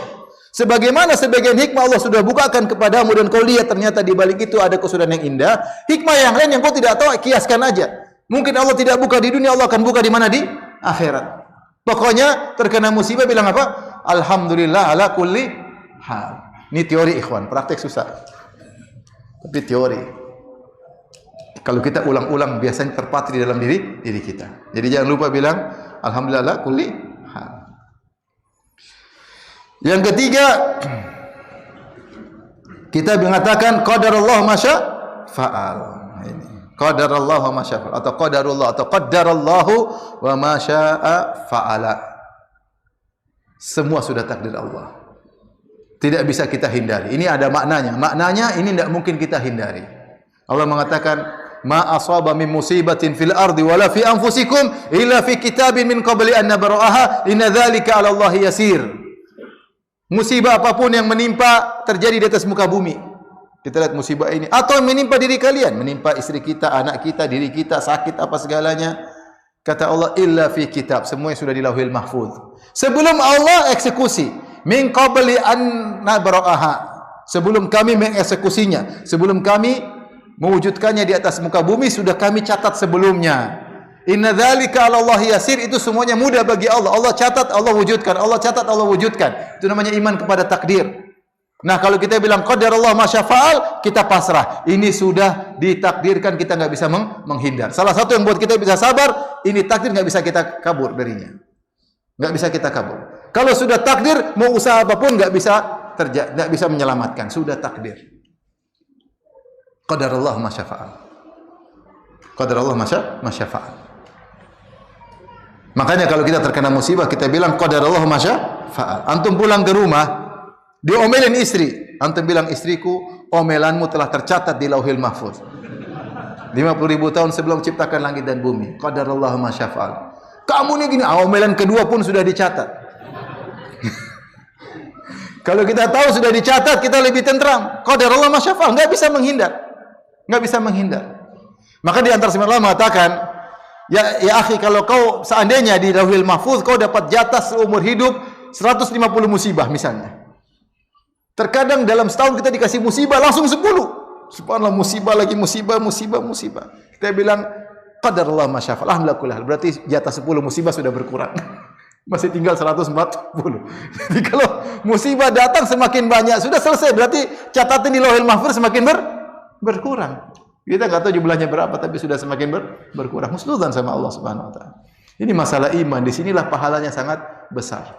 Sebagaimana sebagian hikmah Allah sudah bukakan kepadamu dan kau lihat ternyata di balik itu ada kesudahan yang indah. Hikmah yang lain yang kau tidak tahu, kiaskan aja. Mungkin Allah tidak buka di dunia, Allah akan buka di mana? Di akhirat. Pokoknya terkena musibah bilang apa? Alhamdulillah ala kulli hal. Ini teori ikhwan, praktek susah. Tapi teori. Kalau kita ulang-ulang biasanya terpatri dalam diri kita. Jadi jangan lupa bilang alhamdulillah ala kulli hal. Yang ketiga, kita mengatakan qadarullah masya fa'al. Ini qadarullah wa masya fa'al atau qadarullah atau qaddarallahu wa masya'a fa'ala. Semua sudah takdir Allah. Tidak bisa kita hindari. Ini ada maknanya. Maknanya ini tidak mungkin kita hindari. Allah mengatakan, "Ma asaba min musibatin fil ardi wala fi anfusikum illa fi kitabin min qabli an nabra'aha inna dzalika 'ala Allah yasir." Musibah apapun yang menimpa terjadi di atas muka bumi. Kita lihat musibah ini atau menimpa diri kalian, menimpa istri kita, anak kita, diri kita, sakit apa segalanya. Kata Allah, illa fi kitab, semuanya sudah di Lauhil Mahfuz. Sebelum Allah eksekusi, min qabli an nabra'aha, sebelum kami mengeksekusinya, sebelum kami mewujudkannya di atas muka bumi, sudah kami catat sebelumnya. Inna dzalika 'ala Allah yasir, itu semuanya mudah bagi Allah. Allah catat, Allah wujudkan. Allah catat, Allah wujudkan. Itu namanya iman kepada takdir. Nah, kalau kita bilang qadarullah ma syafa'al, kita pasrah. Ini sudah ditakdirkan, kita enggak bisa menghindar. Salah satu yang buat kita bisa sabar, ini takdir enggak bisa kita kabur darinya. Enggak bisa kita kabul. Kalau sudah takdir, mau usaha apapun enggak bisa menyelamatkan. Sudah takdir. Qadarullah ma syafa'al. Qadarullah ma syafa'al. Makanya kalau kita terkena musibah, kita bilang qadarullah ma syafa'al. Antum pulang ke rumah, diomelin istri. Antum bilang, istriku, omelanmu telah tercatat di Lauhil Mahfuz. 50.000 tahun sebelum ciptakan langit dan bumi. Qadarullah ma syafa'al. Kamu ni gini, omelan kedua pun sudah dicatat. Kalau kita tahu sudah dicatat, kita lebih tentram. Qadarullah ma syafa'al, enggak bisa menghindar. Enggak bisa menghindar. Maka di antara ulama mengatakan, ya akhi, kalau kau seandainya di Lauhil Mahfuz kau dapat jatah seumur hidup 150 musibah misalnya. Terkadang dalam setahun kita dikasih musibah langsung 10. Subhanallah, musibah lagi musibah. Kita bilang qadarullah ma syafa'al. Alhamdulillah, berarti jatah 10 musibah sudah berkurang. Masih tinggal 140. Jadi kalau musibah datang semakin banyak, sudah selesai, berarti catatan di Lauhil Mahfuz semakin berkurang. Kita enggak tahu jumlahnya berapa, tapi sudah semakin berkurang. Husnudzan sama Allah Subhanahu wa taala. Ini masalah iman, di sinilah pahalanya sangat besar.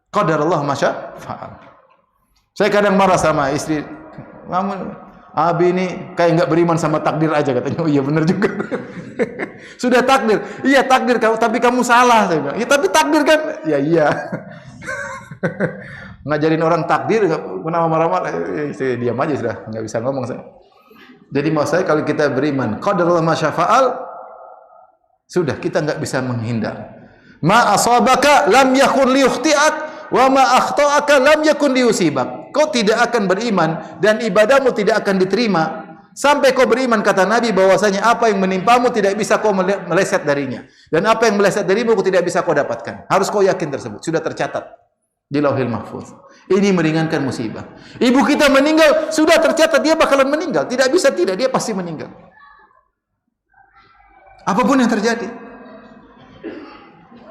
Qadarullah ma syafa'al. Saya kadang marah sama istri, "Kamu Abi ini kayak enggak beriman sama takdir aja," katanya. Oh iya benar juga. Sudah takdir. Iya takdir kamu, tapi kamu salah, saya bilang. Ya tapi takdir kan? Ya iya. Ngajarin orang takdir kenapa marah-marah? Saya diam aja sudah, enggak bisa ngomong saya. Jadi maksud saya kalau kita beriman qadarullah ma syafa'al, sudah kita enggak bisa menghindar. Ma asabaka lam yakun liyukhti'ak wa ma akhta'aka lam yakun liyusibak. Kau tidak akan beriman dan ibadahmu tidak akan diterima sampai kau beriman, kata Nabi, bahwasanya apa yang menimpamu tidak bisa kau meleset darinya, dan apa yang meleset darimu tidak bisa kau dapatkan. Harus kau yakin tersebut sudah tercatat di Lauhil Mahfuz. Ini meringankan musibah. Ibu kita meninggal, sudah tercatat dia bakalan meninggal. Tidak bisa tidak, dia pasti meninggal. Apapun yang terjadi.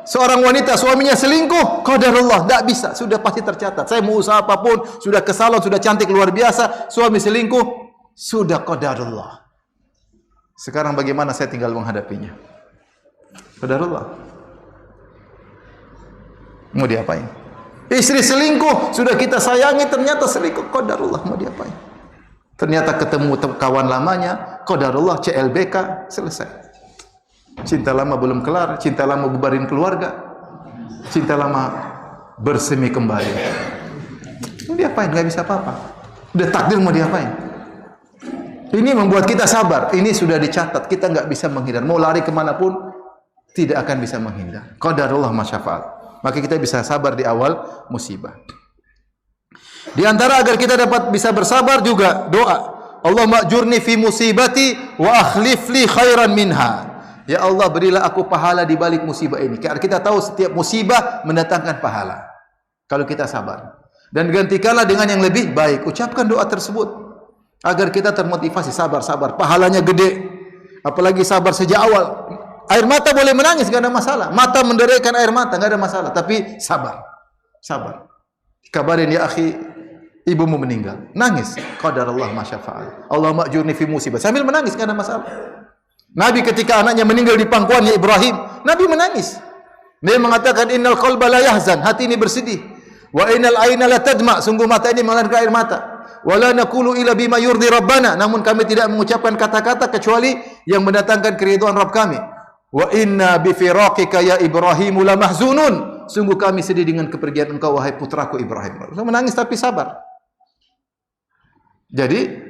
Seorang wanita suaminya selingkuh, qadarullah, tidak bisa, sudah pasti tercatat. Saya mau usaha apapun, sudah ke salon, sudah cantik luar biasa, suami selingkuh, sudah qadarullah. Sekarang bagaimana saya tinggal menghadapinya? Qadarullah. Mau diapain? Istri selingkuh, sudah kita sayangi, ternyata selingkuh, qadarullah, mau diapain? Ternyata ketemu kawan lamanya, qadarullah, CLBK, selesai. Cinta lama belum kelar, cinta lama bubarin keluarga, cinta lama bersemi kembali. Mau diapain? Enggak bisa apa-apa. Udah takdir, mau diapain? Ini membuat kita sabar. Ini sudah dicatat, kita enggak bisa menghindar. Mau lari kemanapun, tidak akan bisa menghindar. Qadarullah ma syafa'al. Maka kita bisa sabar di awal musibah. Di antara agar kita dapat bisa bersabar juga doa. Allahumma ajurni fi musibati wa akhlif li khairan minha. Ya Allah, berilah aku pahala di balik musibah ini. Karena kita tahu setiap musibah mendatangkan pahala. Kalau kita sabar. Dan gantikanlah dengan yang lebih baik. Ucapkan doa tersebut. Agar kita termotivasi, sabar. Pahalanya gede. Apalagi sabar sejak awal. Air mata boleh menangis, tidak ada masalah. Mata menderaikan air mata, tidak ada masalah. Tapi sabar. Kabarin, ya akhi, ibumu meninggal. Nangis. Qadarullah ma syafa'al. Allahumma ajurni fi musibah. Sambil menangis, tidak ada masalah. Nabi ketika anaknya meninggal di pangkuannya Ibrahim, Nabi menangis. Dia mengatakan, innal qalba la yahzan, hati ini bersedih. Wa innal aina la tadma, sungguh mata ini mengalirkan air mata. Wa la naqulu illa bima yurdi rabbana, namun kami tidak mengucapkan kata-kata kecuali yang mendatangkan keridhaan Rabb kami. Wa inna bi firaqika ya Ibrahim la mahzunun, sungguh kami sedih dengan kepergian engkau wahai putraku Ibrahim. Menangis tapi sabar. Jadi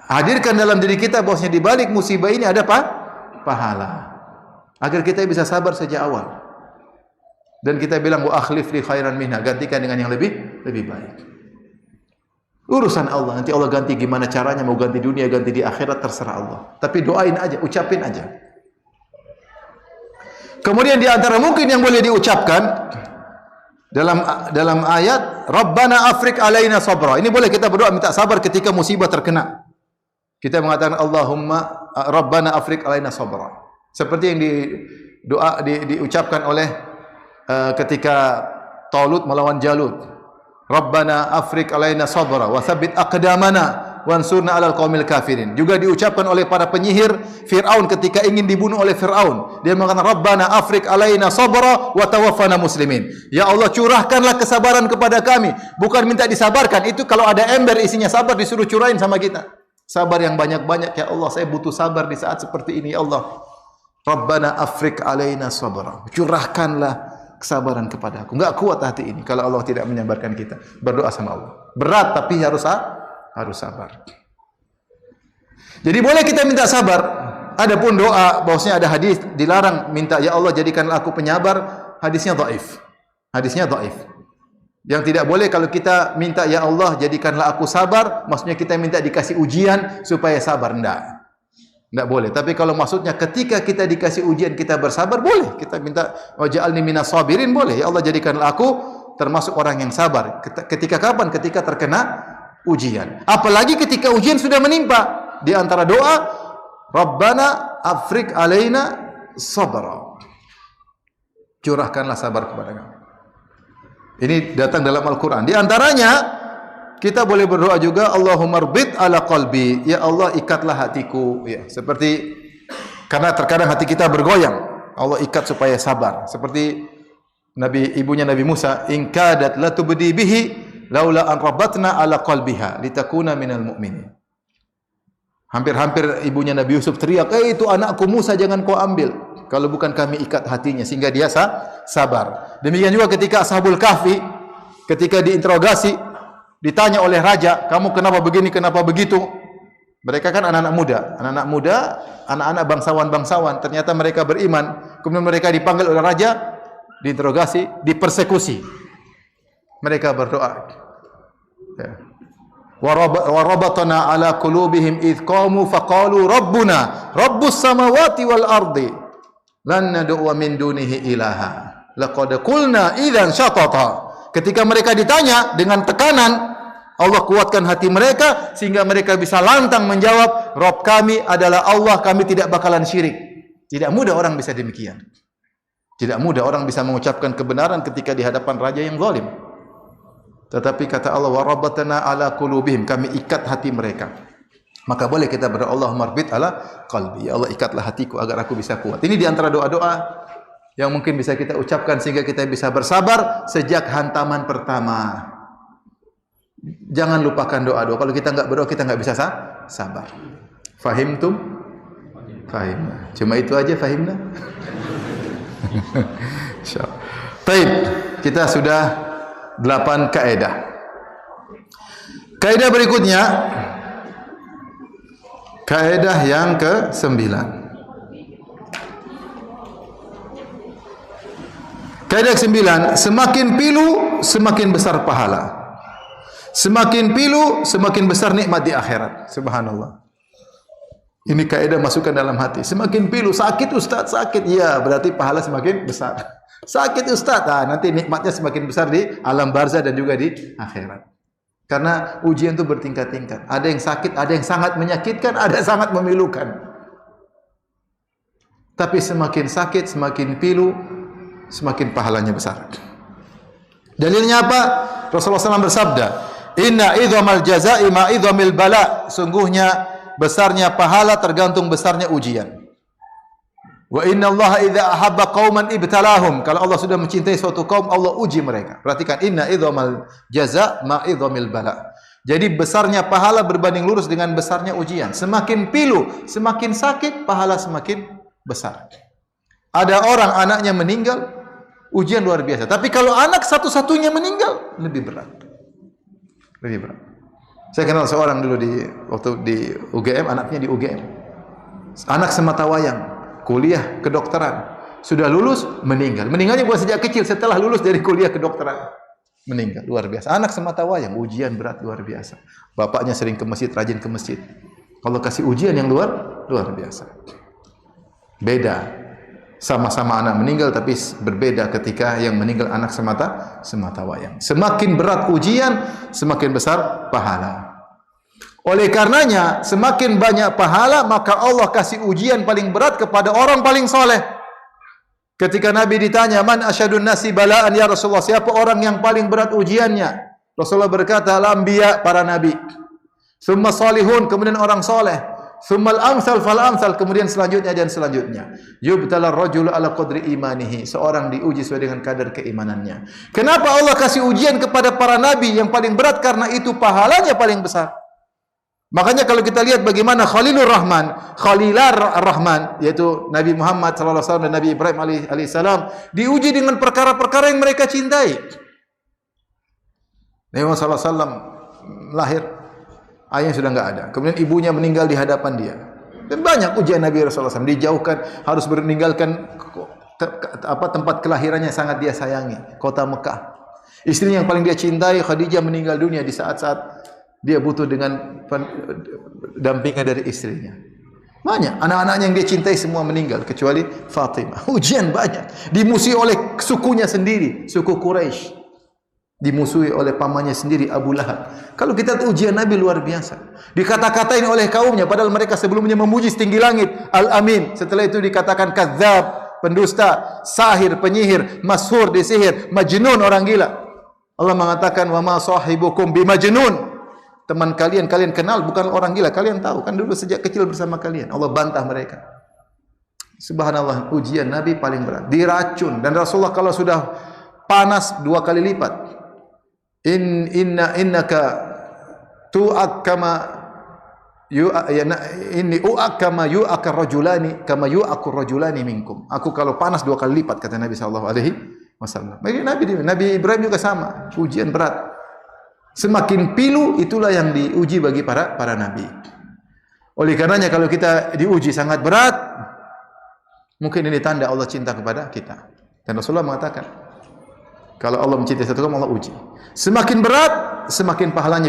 hadirkan dalam diri kita bahwasanya di balik musibah ini ada pahala. Agar kita bisa sabar sejak awal. Dan kita bilang wa akhlif li khairan minha, gantikan dengan yang lebih baik. Urusan Allah, nanti Allah ganti gimana caranya, mau ganti dunia, ganti di akhirat, terserah Allah. Tapi doain aja, ucapin aja. Kemudian di antara mungkin yang boleh diucapkan dalam ayat Rabbana afrik alaina sabra. Ini boleh kita berdoa minta sabar ketika musibah terkena. Kita mengatakan Allahumma Rabbana afrik alaina sabra. Seperti yang diucapkan oleh ketika Talut melawan Jalut. Rabbana afrik alaina sabra wa tsabbit aqdamana wansurna 'alal qaumil kafirin. Juga diucapkan oleh para penyihir Firaun ketika ingin dibunuh oleh Firaun. Dia mengatakan Rabbana afrik alaina sabra wa tawaffana muslimin. Ya Allah, curahkanlah kesabaran kepada kami. Bukan minta disabarkan, itu kalau ada ember isinya sabar disuruh curahin sama kita. Sabar yang banyak-banyak, ya Allah, saya butuh sabar di saat seperti ini, ya Allah. Rabbana afrik alaina sabra. Curahkanlah kesabaran kepada aku. Enggak kuat hati ini kalau Allah tidak menyabarkan kita. Berdoa sama Allah. Berat tapi harus sabar. Jadi boleh kita minta sabar. Adapun doa, bahwasanya ada hadis dilarang minta ya Allah jadikanlah aku penyabar, hadisnya dhaif. Hadisnya dhaif. Yang tidak boleh kalau kita minta ya Allah jadikanlah aku sabar, maksudnya kita minta dikasih ujian supaya sabar, enggak. Tidak boleh. Tapi kalau maksudnya ketika kita dikasih ujian kita bersabar, boleh. Kita minta waj'alni minas sabirin, boleh. Ya Allah jadikanlah aku termasuk orang yang sabar. Ketika kapan? Ketika terkena ujian. Apalagi ketika ujian sudah menimpa. Di antara doa, Rabbana afrik alaina sabra. Curahkanlah sabar kepada kami. Ini datang dalam Al-Quran. Di antaranya kita boleh berdoa juga Allahumma rbit ala qalbi, ya Allah ikatlah hatiku, ya, seperti karena terkadang hati kita bergoyang, Allah ikat supaya sabar, seperti ibunya Nabi Musa, in kadat la tubdi bihi laula an rabatna ala qalbiha litakuna minal mu'minin. Hampir-hampir ibunya Nabi Yusuf teriak, itu anakku Musa, jangan kau ambil kalau bukan kami ikat hatinya sehingga dia sabar. Demikian juga ketika Ashabul Kahfi ketika diinterogasi, ditanya oleh raja, kamu kenapa begini, kenapa begitu? Mereka kan anak-anak muda, anak-anak bangsawan. Ternyata mereka beriman. Kemudian mereka dipanggil oleh raja, diinterogasi, dipersekusi. Mereka berdoa. Ya. Wa rabatna ala qulubihim idh qamu faqalu rabbuna rabbus samawati wal ardi lan nad'u min dunihi ilaha laqad qulna idzan syatata. Ketika mereka ditanya dengan tekanan, Allah kuatkan hati mereka sehingga mereka bisa lantang menjawab, Rabb kami adalah Allah, kami tidak bakalan syirik. Tidak mudah orang bisa demikian. Tidak mudah orang bisa mengucapkan kebenaran ketika di hadapan raja yang zalim. Tetapi kata Allah, wa rabbatna ala qulubihim, kami ikat hati mereka. Maka boleh kita berdoa, Allahumma rbit ala qalbi, ya Allah ikatlah hatiku agar aku bisa kuat. Ini di antara doa-doa yang mungkin bisa kita ucapkan sehingga kita bisa bersabar sejak hantaman pertama. Jangan lupakan doa-doa. Kalau kita enggak berdoa, kita enggak bisa sabar. Fahimtum? Fahimna. Cuma itu aja fahimna. Insyaallah. Baik, kita sudah 8 kaidah. Kaidah berikutnya, kaidah yang ke-9. Kaidah ke-9, semakin pilu semakin besar pahala. Semakin pilu semakin besar nikmat di akhirat. Subhanallah. Ini kaidah masukkan dalam hati. Semakin pilu, sakit ustaz, sakit. Ya, berarti pahala semakin besar. Sakit ustaz, nanti nikmatnya semakin besar di alam barzah dan juga di akhirat. Karena ujian itu bertingkat-tingkat. Ada yang sakit, ada yang sangat menyakitkan, ada yang sangat memilukan. Tapi semakin sakit, semakin pilu, semakin pahalanya besar. Dalilnya apa? Rasulullah SAW bersabda, Inna idhamal jazai ma idhamil bala. Sungguhnya besarnya pahala tergantung besarnya ujian. Wa inna Allah idza ahabba qauman ibtalahum. Kalau Allah sudah mencintai suatu kaum, Allah uji mereka. Perhatikan, inna idhamal jaza ma idhamil bala. Jadi besarnya pahala berbanding lurus dengan besarnya ujian. Semakin pilu, semakin sakit, pahala semakin besar. Ada orang anaknya meninggal, ujian luar biasa. Tapi kalau anak satu-satunya meninggal, lebih berat. Lebih berat. Saya kenal seorang dulu waktu di UGM, anaknya di UGM. Anak sematawayang, kuliah kedokteran. Sudah lulus, meninggal. Meninggalnya bukan sejak kecil, setelah lulus dari kuliah kedokteran. Meninggal, luar biasa. Anak sematawayang, ujian berat luar biasa. Bapaknya sering ke masjid, rajin ke masjid. Kalau kasih ujian yang luar biasa. Beda. Sama-sama anak meninggal tapi berbeda ketika yang meninggal anak sematawayang. Semakin berat ujian, semakin besar pahala. Oleh karenanya, semakin banyak pahala, maka Allah kasih ujian paling berat kepada orang paling soleh. Ketika Nabi ditanya, man asyadun nasi balaan ya Rasulullah, siapa orang yang paling berat ujiannya? Rasulullah berkata, al-anbiya, para nabi. Summa salihun, kemudian orang soleh. Summal amsal fal amsal, kemudian selanjutnya dan selanjutnya. Yubtalar rajulu ala qadri imanihi, seorang diuji sesuai dengan kadar keimanannya. Kenapa Allah kasih ujian kepada para nabi yang paling berat? Karena itu pahalanya paling besar. Makanya kalau kita lihat bagaimana Khalilur Rahman, Khalilar Rahman, yaitu Nabi Muhammad sallallahu alaihi wasallam dan Nabi Ibrahim alaihissalam, diuji dengan perkara-perkara yang mereka cintai. Nabi Muhammad sallallahu alaihi wasallam lahir, ayahnya sudah enggak ada. Kemudian ibunya meninggal di hadapan dia. Dan banyak ujian Nabi Rasulullah SAW. Dijauhkan, harus meninggalkan tempat kelahirannya sangat dia sayangi, kota Mekah. Istrinya yang paling dia cintai, Khadijah, meninggal dunia di saat-saat dia butuh dengan dampingan dari istrinya. Banyak anak-anaknya yang dia cintai semua meninggal kecuali Fatimah. Ujian banyak. Dimusuhi oleh sukunya sendiri, suku Quraisy. Dimusuhi oleh pamannya sendiri Abu Lahab. Kalau kita tahu ujian Nabi luar biasa. Dikata-katain oleh kaumnya padahal mereka sebelumnya memuji setinggi langit, Al-Amin. Setelah itu dikatakan kadzdzab, pendusta, sahir, penyihir, mashur, disihir, majnun, orang gila. Allah mengatakan wa ma sahibukum bimajnun. Teman kalian kenal bukan orang gila, kalian tahu kan dulu sejak kecil bersama kalian. Allah bantah mereka. Subhanallah, ujian Nabi paling berat. Diracun, dan Rasulullah kalau sudah panas 2 kali lipat. Innaka tu'ak kama inni u'ak kama yu'akar rajulani kama yu'akur rajulani minkum. Aku kalau panas 2 kali lipat, kata Nabi sallallahu alaihi wasallam. Nabi Ibrahim juga sama, ujian berat. Semakin pilu itulah yang diuji bagi para nabi. Oleh karenanya kalau kita diuji sangat berat, mungkin ini tanda Allah cinta kepada kita. Dan Rasulullah mengatakan, kalau Allah mencintai satu kaum, Allah uji. Semakin berat, semakin pahalanya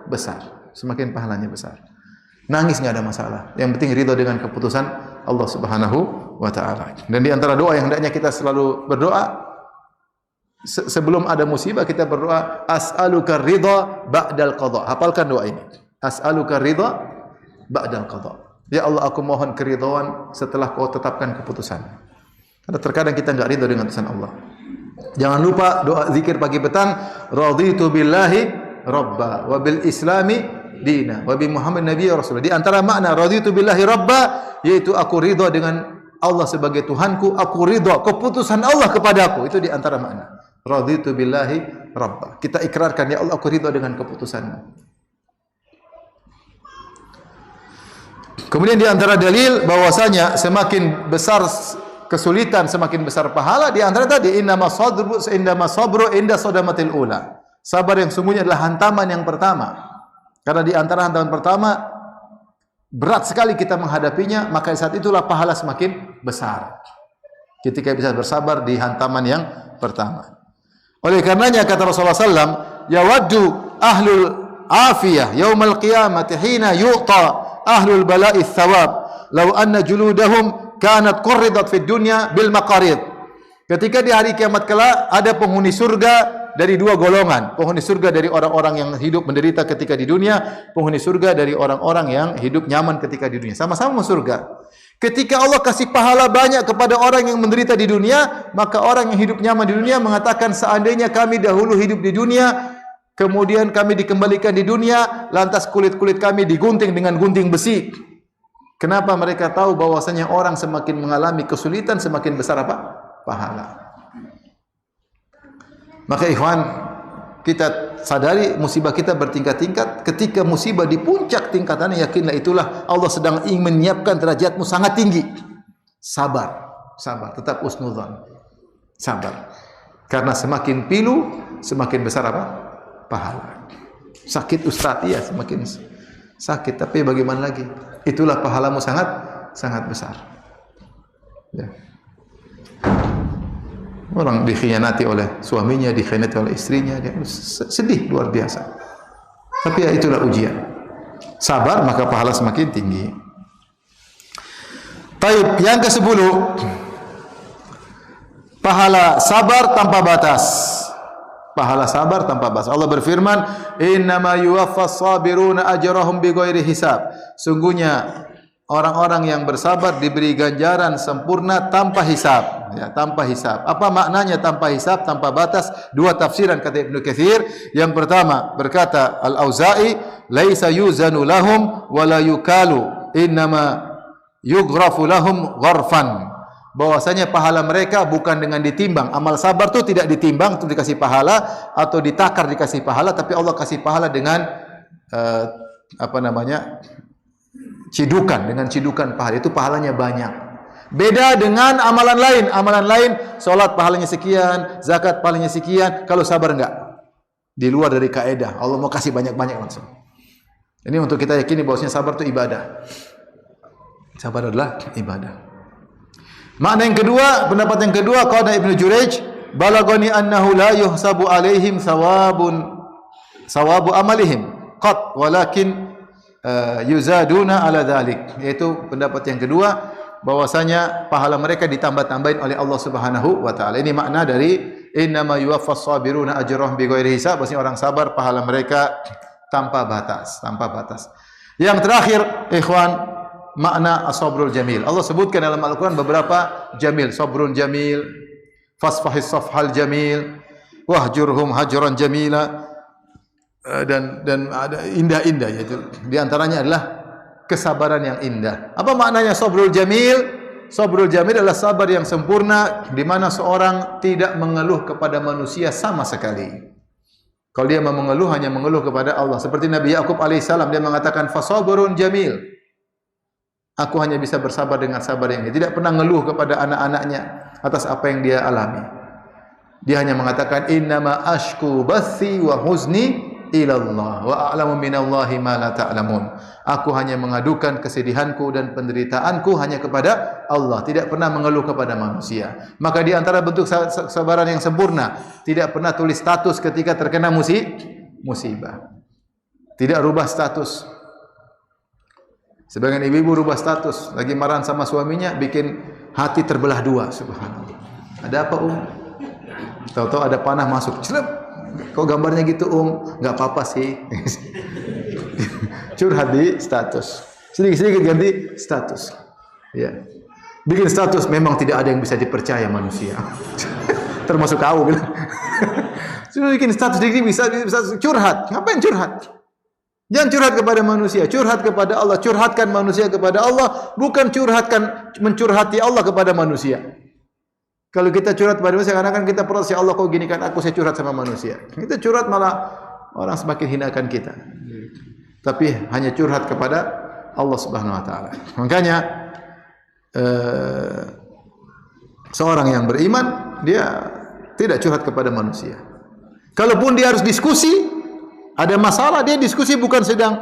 besar. Semakin pahalanya besar. Nangis enggak ada masalah. Yang penting ridha dengan keputusan Allah Subhanahu wa taala. Dan di antara doa yang hendaknya kita selalu berdoa, sebelum ada musibah kita berdoa, as'aluka ridha ba'dal qadha. Hafalkan doa ini. As'aluka ridha ba'dal qadha. Ya Allah, aku mohon keridhaan setelah Kau tetapkan keputusan. Karena terkadang kita enggak ridha dengan keputusan Allah. Jangan lupa doa zikir pagi petang, raditu billahi rabba wa bil islami dina wa bi Muhammad nabiyya rasul. Di antara makna raditu billahi rabba yaitu aku ridha dengan Allah sebagai Tuhanku, aku ridha keputusan Allah kepadaku. Itu di antara makna. Raditu billahi rabba. Kita ikrarkan, ya Allah, aku ridha dengan keputusan-Mu. Kemudian di antara dalil bahwasanya semakin besar kesulitan semakin besar pahala, di antara tadi innama sabru inda sadamatil ula. Sabar yang sungguhnya adalah hantaman yang pertama. Karena di antara hantaman pertama berat sekali kita menghadapinya, maka saat itulah pahala semakin besar. Ketika bisa bersabar di hantaman yang pertama. Oleh karenanya kata Rasulullah sallam, yawaddu ahlul afiyah yaumal qiyamati hina yu'ta ahlul bala'i thawab law anna juludahum kanat qurridat fid dunya bil maqarid. Ketika di hari kiamat kelak ada penghuni surga dari 2 golongan. Penghuni surga dari orang-orang yang hidup menderita ketika di dunia, penghuni surga dari orang-orang yang hidup nyaman ketika di dunia. Sama-sama masuk surga. Ketika Allah kasih pahala banyak kepada orang yang menderita di dunia, maka orang yang hidup nyaman di dunia mengatakan, seandainya kami dahulu hidup di dunia, kemudian kami dikembalikan di dunia, lantas kulit-kulit kami digunting dengan gunting besi. Kenapa? Mereka tahu bahwasanya orang semakin mengalami kesulitan semakin besar apa? Pahala. Maka ikhwan, kita sadari musibah kita bertingkat-tingkat. Ketika musibah di puncak tingkatannya, yakinlah itulah Allah sedang ingin menyiapkan derajatmu sangat tinggi. Sabar, tetap husnudzan. Sabar. Karena semakin pilu, semakin besar apa? Pahala. Sakit ustaz, ya semakin sakit, tapi bagaimana lagi? Itulah pahalamu sangat besar. Ya. Orang dikhianati oleh suaminya, dikhianati oleh istrinya, dia sedih luar biasa. Tapi ya itulah ujian. Sabar maka pahala semakin tinggi. Taib, yang ke-10, pahala sabar tanpa batas. Pahala sabar tanpa batas. Allah berfirman, "Innama yuwaffas sabiruna ajrahum bighairi hisab." Sungguhnya orang-orang yang bersabar diberi ganjaran sempurna tanpa hisab. ya, tanpa hisab. Apa maknanya tanpa hisab, tanpa batas? Dua tafsiran kata Ibnu Katsir. Yang pertama berkata Al-Auza'i, "Laisa yuzanu lahum wa la yukalu, innama yughrafu lahum gharfan." Bahwasanya pahala mereka bukan dengan ditimbang. Amal sabar itu tidak ditimbang untuk dikasih pahala atau ditakar dikasih pahala, tapi Allah kasih pahala dengan cidukan, dengan cidukan pahala. Itu pahalanya banyak. Beda dengan amalan lain. Amalan lain, salat pahalanya sekian, zakat pahalanya sekian. Kalau sabar enggak. Di luar dari kaidah. Allah mau kasih banyak-banyak langsung. Ini untuk kita yakini bahwasanya sabar itu ibadah. Sabar adalah ibadah. Makna yang kedua, pendapat yang kedua, qala Ibnu Jurayj, balagani annahu la yuhsabu alaihim sawabu amalihim qat walakin yuzaduna ala dzalik. Yaitu pendapat yang kedua, bahwasanya pahala mereka ditambah-tambahin oleh Allah Subhanahu wa taala. Ini makna dari innama yuwaffas sabiruna ajrahum bighairi hisab, bahwasanya orang sabar pahala mereka tanpa batas, tanpa batas. Yang terakhir, ikhwan, makna as-sabrul jamil. Allah sebutkan dalam Al-Quran beberapa jamil. Sabrun jamil, fasfahis safhal jamil, wahjurhum hajran jamila, dan ada indah-indah, yaitu di antaranya adalah kesabaran yang indah. Apa maknanya sabrul jamil? Sabrul jamil adalah sabar yang sempurna, di mana seorang tidak mengeluh kepada manusia sama sekali. Kalau dia mau mengeluh, hanya mengeluh kepada Allah. Seperti Nabi Yakub alaihissalam, dia mengatakan fasabrun jamil. Aku hanya bisa bersabar dengan sabar yang ini. Tidak pernah ngeluh kepada anak-anaknya atas apa yang dia alami. Dia hanya mengatakan innama ashku bathi wa huzni ila Allah wa a'lamu minallahi ma la ta'lamun. Aku hanya mengadukan kesedihanku dan penderitaanku hanya kepada Allah, tidak pernah mengeluh kepada manusia. Maka di antara bentuk kesabaran yang sempurna, tidak pernah tulis status ketika terkena musibah. Tidak rubah status. Sebagian ibu-ibu rubah status, lagi marahan sama suaminya, bikin hati terbelah dua. Subhanallah. Ada apa, Tahu-tahu ada panah masuk. Celep. Kok gambarnya gitu, Enggak apa-apa sih. Curhat di status. Sedikit-sedikit ganti status. Ya. Bikin status, memang tidak ada yang bisa dipercaya manusia. Termasuk kau bilang. Sudah bikin status dikit bisa curhat. Ngapain curhat? Jangan curhat kepada manusia, curhat kepada Allah. Curhatkan manusia kepada Allah, bukan mencurhati Allah kepada manusia. Kalau kita curhat kepada manusia, karena kan kita protes, ya Allah kau gini kan aku, saya curhat sama manusia. Kita curhat malah orang semakin hinakan kita. Tapi hanya curhat kepada Allah Subhanahu wa taala. Makanya seorang yang beriman, dia tidak curhat kepada manusia. Kalaupun dia harus diskusi, ada masalah, dia diskusi bukan sedang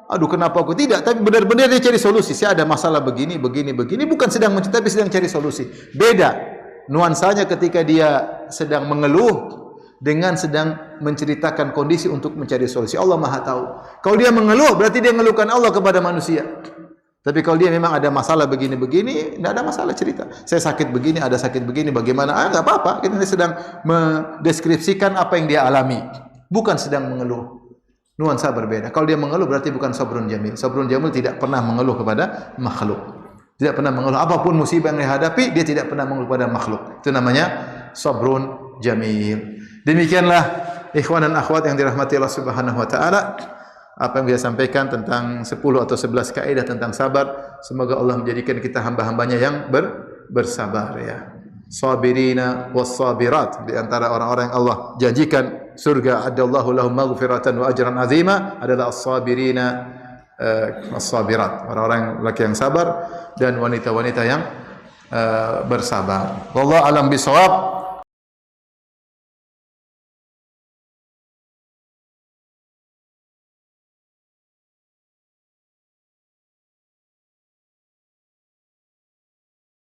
aduh kenapa aku tidak, tapi benar-benar dia cari solusi. Saya ada masalah begini, bukan sedang mencari, tapi sedang cari solusi. Beda nuansanya ketika dia sedang mengeluh dengan sedang menceritakan kondisi untuk mencari solusi. Allah Maha tahu. Kalau dia mengeluh, berarti dia mengeluhkan Allah kepada manusia. Tapi kalau dia memang ada masalah begini-begini, tidak ada masalah cerita. Saya sakit begini, ada sakit begini, bagaimana? Enggak apa-apa. Kita sedang mendeskripsikan apa yang dia alami. Bukan sedang mengeluh. Nuansa berbeda. Kalau dia mengeluh berarti bukan sabrun jamil. Sabrun jamil tidak pernah mengeluh kepada makhluk. Tidak pernah mengeluh apapun musibah yang dihadapi, dia tidak pernah mengeluh kepada makhluk. Itu namanya sabrun jamil. Demikianlah ikhwan dan akhwat yang dirahmati Allah Subhanahu wa taala, apa yang saya sampaikan tentang 10 atau 11 kaidah tentang sabar. Semoga Allah menjadikan kita hamba-hambanya yang bersabar ya. Sabirina was-sabirat, di antara orang-orang yang Allah janjikan surga, adallahu lahum maghfiratan wa ajran azima, adalah as-sabirina as-sabirat, orang-orang laki yang sabar dan wanita-wanita yang bersabar. Wallahu alam bisawab.